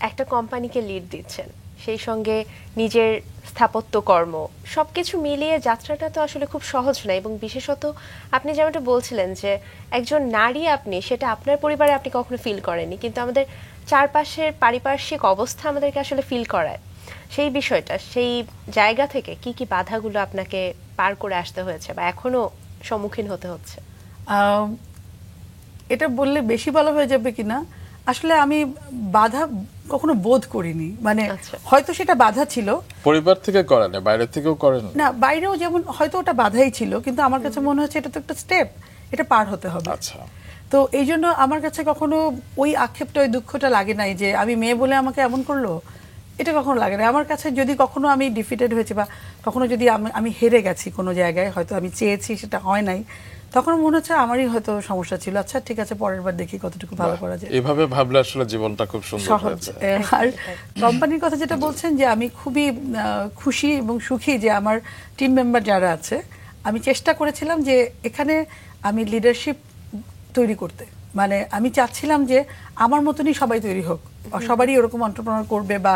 একটা কোম্পানিকে লিড দিচ্ছেন, সেই সঙ্গে নিজের স্থাপত্য কর্ম, সবকিছু মিলিয়ে যাত্রাটা তো আসলে খুব সহজ না। এবং বিশেষত আপনি যেমনটা বলছিলেন যে একজন নারী আপনি, সেটা আপনার পরিবারে আপনি কখনো ফিল করেননি, কিন্তু আমাদের চারপাশের পারিপার্শ্বিক অবস্থা আমাদেরকে আসলে ফিল করায়। সেই বিষয়টা, সেই জায়গা থেকে কি কি বাধাগুলো আপনাকে পার করে আসতে হয়েছে বা এখনো সম্মুখীন হতে হচ্ছে? এটা বললে বেশি বলা হয়ে যাবে কিনা, আসলে আমি বাধা কখনো বোধ করিনি, মানে হয়তো সেটা বাধা ছিল, পরিবার থেকে করেন, বাইরে থেকেও করেন না, বাইরেও যেমন হয়তো ওটা বাধাই ছিল, কিন্তু আমার কাছে মনে হচ্ছে এটা তো একটা স্টেপ, এটা পার হতে হবে। আচ্ছা, তো এই জন্য আমার কাছে কখনো ওই আক্ষেপটা, ওই দুঃখটা লাগে নাই যে আমি মেয়ে বলে আমাকে এমন করলো, এটা কখনো লাগে না আমার কাছে। যদি কখনো আমি ডিফিটেড হয়েছি বা কখনো যদি আমি হেরে গেছি কোনো জায়গায়, হয়তো আমি চেয়েছি সেটা হয় নাই, তখন মনে হচ্ছে আমারই হয়তো সমস্যা ছিল, আচ্ছা ঠিক আছে পরের বার দেখি কতটুকু ভালো করা যায়। এভাবে ভাবলে আসলে জীবনটা খুব সুন্দর হয়েছে। আর কোম্পানির কথা যেটা বলছেন, যে আমি খুবই খুশি এবং সুখী যে আমার টিম মেম্বার যারা আছে, আমি চেষ্টা করেছিলাম যে এখানে আমি লিডারশিপ তৈরি করতে, মানে আমি চাচ্ছিলাম যে আমার মতনই সবাই তৈরি হোক, সবারই ওরকম এন্টারপ্রেনার করবে, বা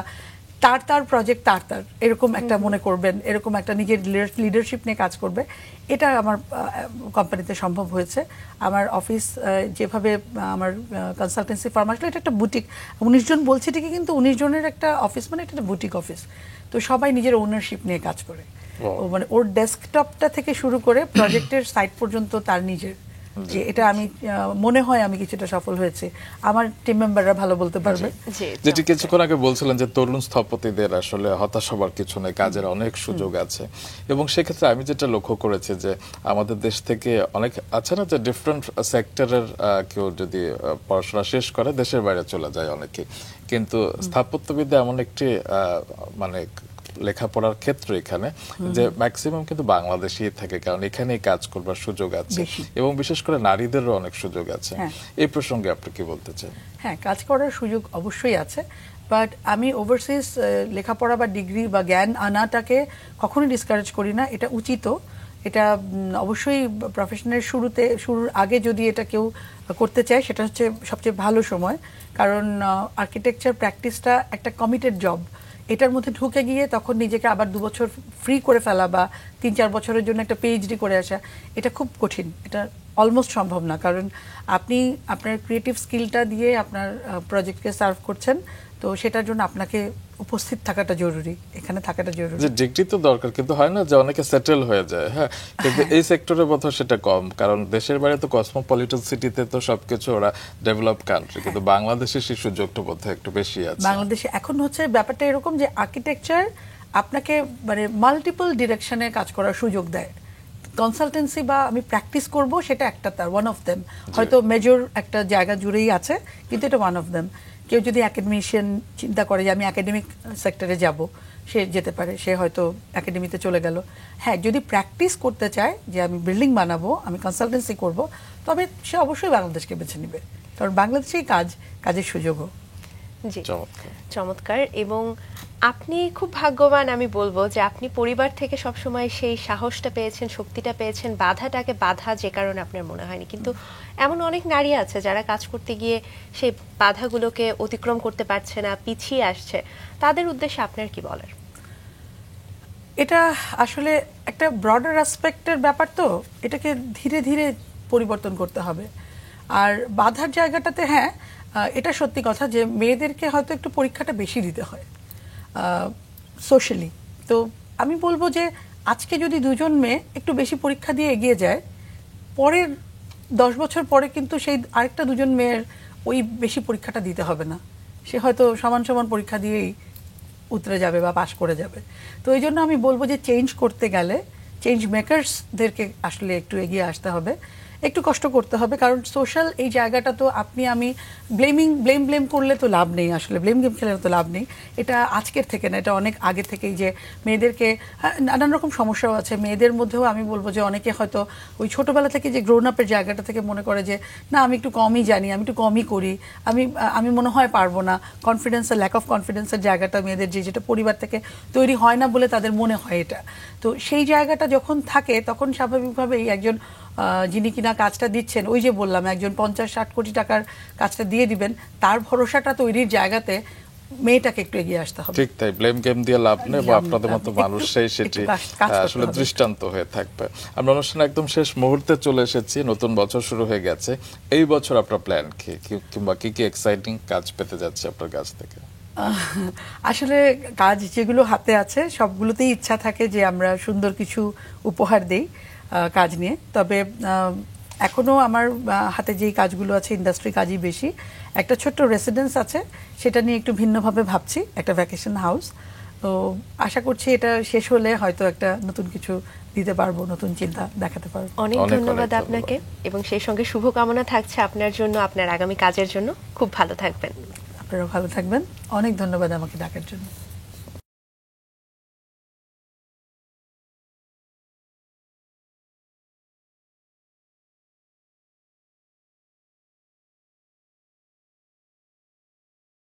তার প্রজেক্ট তার এরকম একটা মনে করবেন, এরকম একটা নিজের লিডারশিপ নিয়ে কাজ করবে, এটা আমার কোম্পানিতে সম্ভব হয়েছে। আমার অফিস যেভাবে আমার কনসালটেন্সি ফার্ম আসলে এটা একটা বুটিক, 19 জন বলছে ঠিকই, কিন্তু 19 জনের একটা অফিস মানে এটা একটা বুটিক অফিস। তো সবাই নিজের ওনারশিপ নিয়ে কাজ করে। ও মানে ওর ডেস্কটপটা থেকে শুরু করে প্রজেক্টের সাইট পর্যন্ত তার নিজের। যে এটা আমি মনে হয় আমি কিছুটা সফল হয়েছে, আমার টিম মেম্বাররা ভালো বলতে পারবে। যেটি কিছুক্ষণ আগে বলছিলেন যে তরুণ স্থপতিদের আসলে হতাশ হবার কিছু নেই, কাজের অনেক সুযোগ আছে। এবং সেক্ষেত্রে আমি যেটা লক্ষ্য করেছি যে আমাদের দেশ থেকে অনেক আছে না যে ডিফারেন্ট সেক্টরের কেউ যদি পড়াশোনা শেষ করে দেশের বাইরে চলে যায় অনেকে, কিন্তু স্থাপত্যবিদ্যা এমন একটি মানে লেখাপড়ার ক্ষেত্র এখানে যে ম্যাক্সিমাম কিন্তু বাংলাদেশেই থাকে, কারণ এখানেই কাজ করবার সুযোগ আছে এবং বিশেষ করে নারীদেরও অনেক সুযোগ আছে। এই প্রসঙ্গে আপনি কি বলতে চান? হ্যাঁ, কাজ করার সুযোগ অবশ্যই আছে, বাট আমি ওভারসিজ লেখাপড়া বা ডিগ্রি বা জ্ঞান আনাটাকে কখনোই ডিসকারেজ করি না। এটা উচিত, এটা অবশ্যই প্রফেশনের শুরুর আগে যদি এটা কেউ করতে চায় সেটা হচ্ছে সবচেয়ে ভালো সময়, কারণ আর্কিটেকচার প্র্যাকটিসটা একটা কমিটেড জব। এটার মধ্যে ঢুকে গিয়ে তখন নিজেকে আবার 2 বছর ফ্রি করে ফেলা বা 3-4 বছরের জন্য একটা পিএইচডি করে আসা, এটা খুব কঠিন, এটা অলমোস্ট সম্ভব না। কারণ আপনি আপনার ক্রিয়েটিভ স্কিলটা দিয়ে আপনার প্রজেক্টকে সার্ভ করছেন, তো সেটার জন্য আপনাকে উপস্থিত থাকাটা জরুরি, এখানে থাকাটা জরুরি। যে ডিগ্রি তো দরকার, কিন্তু হয় না যে অনেকে সেটেল হয়ে যায়। হ্যাঁ, কিন্তু এই সেক্টরে বোধহয় সেটা কম, কারণ দেশের বাইরে তো কসমোপলিটন সিটিতে তো সবকিছু ওরা ডেভেলপ কান্ট্রি, কিন্তু বাংলাদেশে সেই সুযোগটা বোধহয় একটু বেশি আছে। বাংলাদেশে এখন হচ্ছে ব্যাপারটা এরকম যে আর্কিটেকচার আপনাকে মানে মাল্টিপল ডিরেকশনে কাজ করার সুযোগ দেয়। কনসালটেন্সি বা আমি প্র্যাকটিস করব সেটা একটা, তার ওয়ান অফ দেম, হয়তো মেজর একটা জায়গা জুড়েই আছে, কিন্তু এটা ওয়ান অফ দেম। কেউ যদি একাডেমিশিয়ান চিন্তা করে যে আমি একাডেমিক সেক্টরে যাব, সে যেতে পারে, সে হয়তো একাডেমিতে চলে গেল। হ্যাঁ, যদি প্র্যাকটিস করতে চায় যে আমি বিল্ডিং বানাবো, আমি কনসালটেন্সি করব, তবে সে অবশ্যই বাংলাদেশকে বেছে নেবে, কারণ বাংলাদেশেই কাজের সুযোগও। জি, চমৎকার। এবং আপনি খুব ভাগ্যবান আমি বলবো যে আপনি পরিবার থেকে সবসময় সেই সাহসটা পেয়েছেন, শক্তিটা পেয়েছেন, বাধাটাকে বাধা যে কারণে আপনার মনে হয়নি। কিন্তু এমন অনেক নারী আছে যারা কাজ করতে গিয়ে সেই বাধাগুলোকে অতিক্রম করতে পারছে না, পিছিয়ে আসছে, তাদের উদ্দেশ্যে আপনার কি বলার? এটা আসলে একটা ব্রডার অ্যাসপেক্টের ব্যাপার, তো এটাকে ধীরে ধীরে পরিবর্তন করতে হবে। আর বাধার জায়গাটাতে হ্যাঁ, এটা সত্যি কথা যে মেয়েদেরকে হয়তো একটু পরীক্ষাটা বেশি দিতে হয় সোশ্যালি। তো আমি বলবো যে আজকে যদি 2 জন মেয়ে একটু বেশি পরীক্ষা দিয়ে এগিয়ে যায়, পরের 10 বছর পরে কিন্তু সেই আরেকটা 2 জন মেয়ের ওই বেশি পরীক্ষাটা দিতে হবে না, সে হয়তো সমান সমান পরীক্ষা দিয়েই উতরে যাবে বা পাশ করে যাবে। তো এই জন্য আমি বলবো যে চেঞ্জ করতে গেলে চেঞ্জ মেকার্সদেরকে আসলে একটু এগিয়ে আসতে হবে, একটু কষ্ট করতে হবে, কারণ সোশ্যাল এই জায়গাটা তো আপনি ব্লেম করলে তো লাভ নেই, আসলে ব্লেম গেম খেলে তো লাভ নেই। এটা আজকের থেকে না, এটা অনেক আগে থেকেই যে মেয়েদেরকে নানান রকম সমস্যাও আছে মেয়েদের মধ্যেও। আমি বলবো যে অনেকে হয়তো ওই ছোটবেলা থেকে যে গ্রোন আপের জায়গাটা থেকে মনে করে যে না আমি একটু কমই জানি, আমি একটু কমই করি, আমি মনে হয় পারবো না, কনফিডেন্সের ল্যাক অফ কনফিডেন্সের জায়গাটা মেয়েদের যেটা পরিবার থেকে তৈরি হয় না বলে তাদের মনে হয় এটা। তো সেই জায়গাটা যখন থাকে তখন স্বাভাবিকভাবেই একজন যিনি কিনা কাজটা দিচ্ছেন, ওই যে বললাম একজন 50-60 কোটি টাকার কাজটা দিয়ে দিবেন, তার ভরসাটা তৈরির জায়গাতে মেয়েটাকে একটু এগিয়ে আসতে হবে। ঠিক তাই, ব্লেম গেম দিয়ে লাভ নেই, বা আপনাদের মতো মানুষ সেই সেটি আসলে দৃষ্টান্ত হয়ে থাকবে। আমরা অনুষ্ঠানে একদম শেষ মুহূর্তে চলে এসেছি, নতুন বছর শুরু হয়ে গেছে। এই বছর আপনার প্ল্যান কি, কিংবা কি কি এক্সাইটিং কাজ পেতে যাচ্ছে আপনার কাছ থেকে? আসলে কাজ যেগুলো হাতে আছে সবগুলোতেই ইচ্ছা থাকে যে আমরা সুন্দর কিছু উপহার দেই কাজ নিয়ে। তবে এখনো আমার হাতে যেই কাজগুলো আছে ইন্ডাস্ট্রি কাজই বেশি। একটা ছোট্ট রেসিডেন্স আছে, সেটা নিয়ে একটু ভিন্নভাবে ভাবছি, একটা ভ্যাকেশন হাউস। তো আশা করছি এটা শেষ হলে হয়তো একটা নতুন কিছু দিতে পারবো, নতুন চিন্তা দেখাতে পারবো। অনেক ধন্যবাদ আপনাকে, এবং সেই সঙ্গে শুভকামনা থাকছে আপনার জন্য, আপনার আগামী কাজের জন্য। খুব ভালো থাকবেন। আপনারা ভালো থাকবেন। অনেক ধন্যবাদ আমাকে ডাকার জন্য।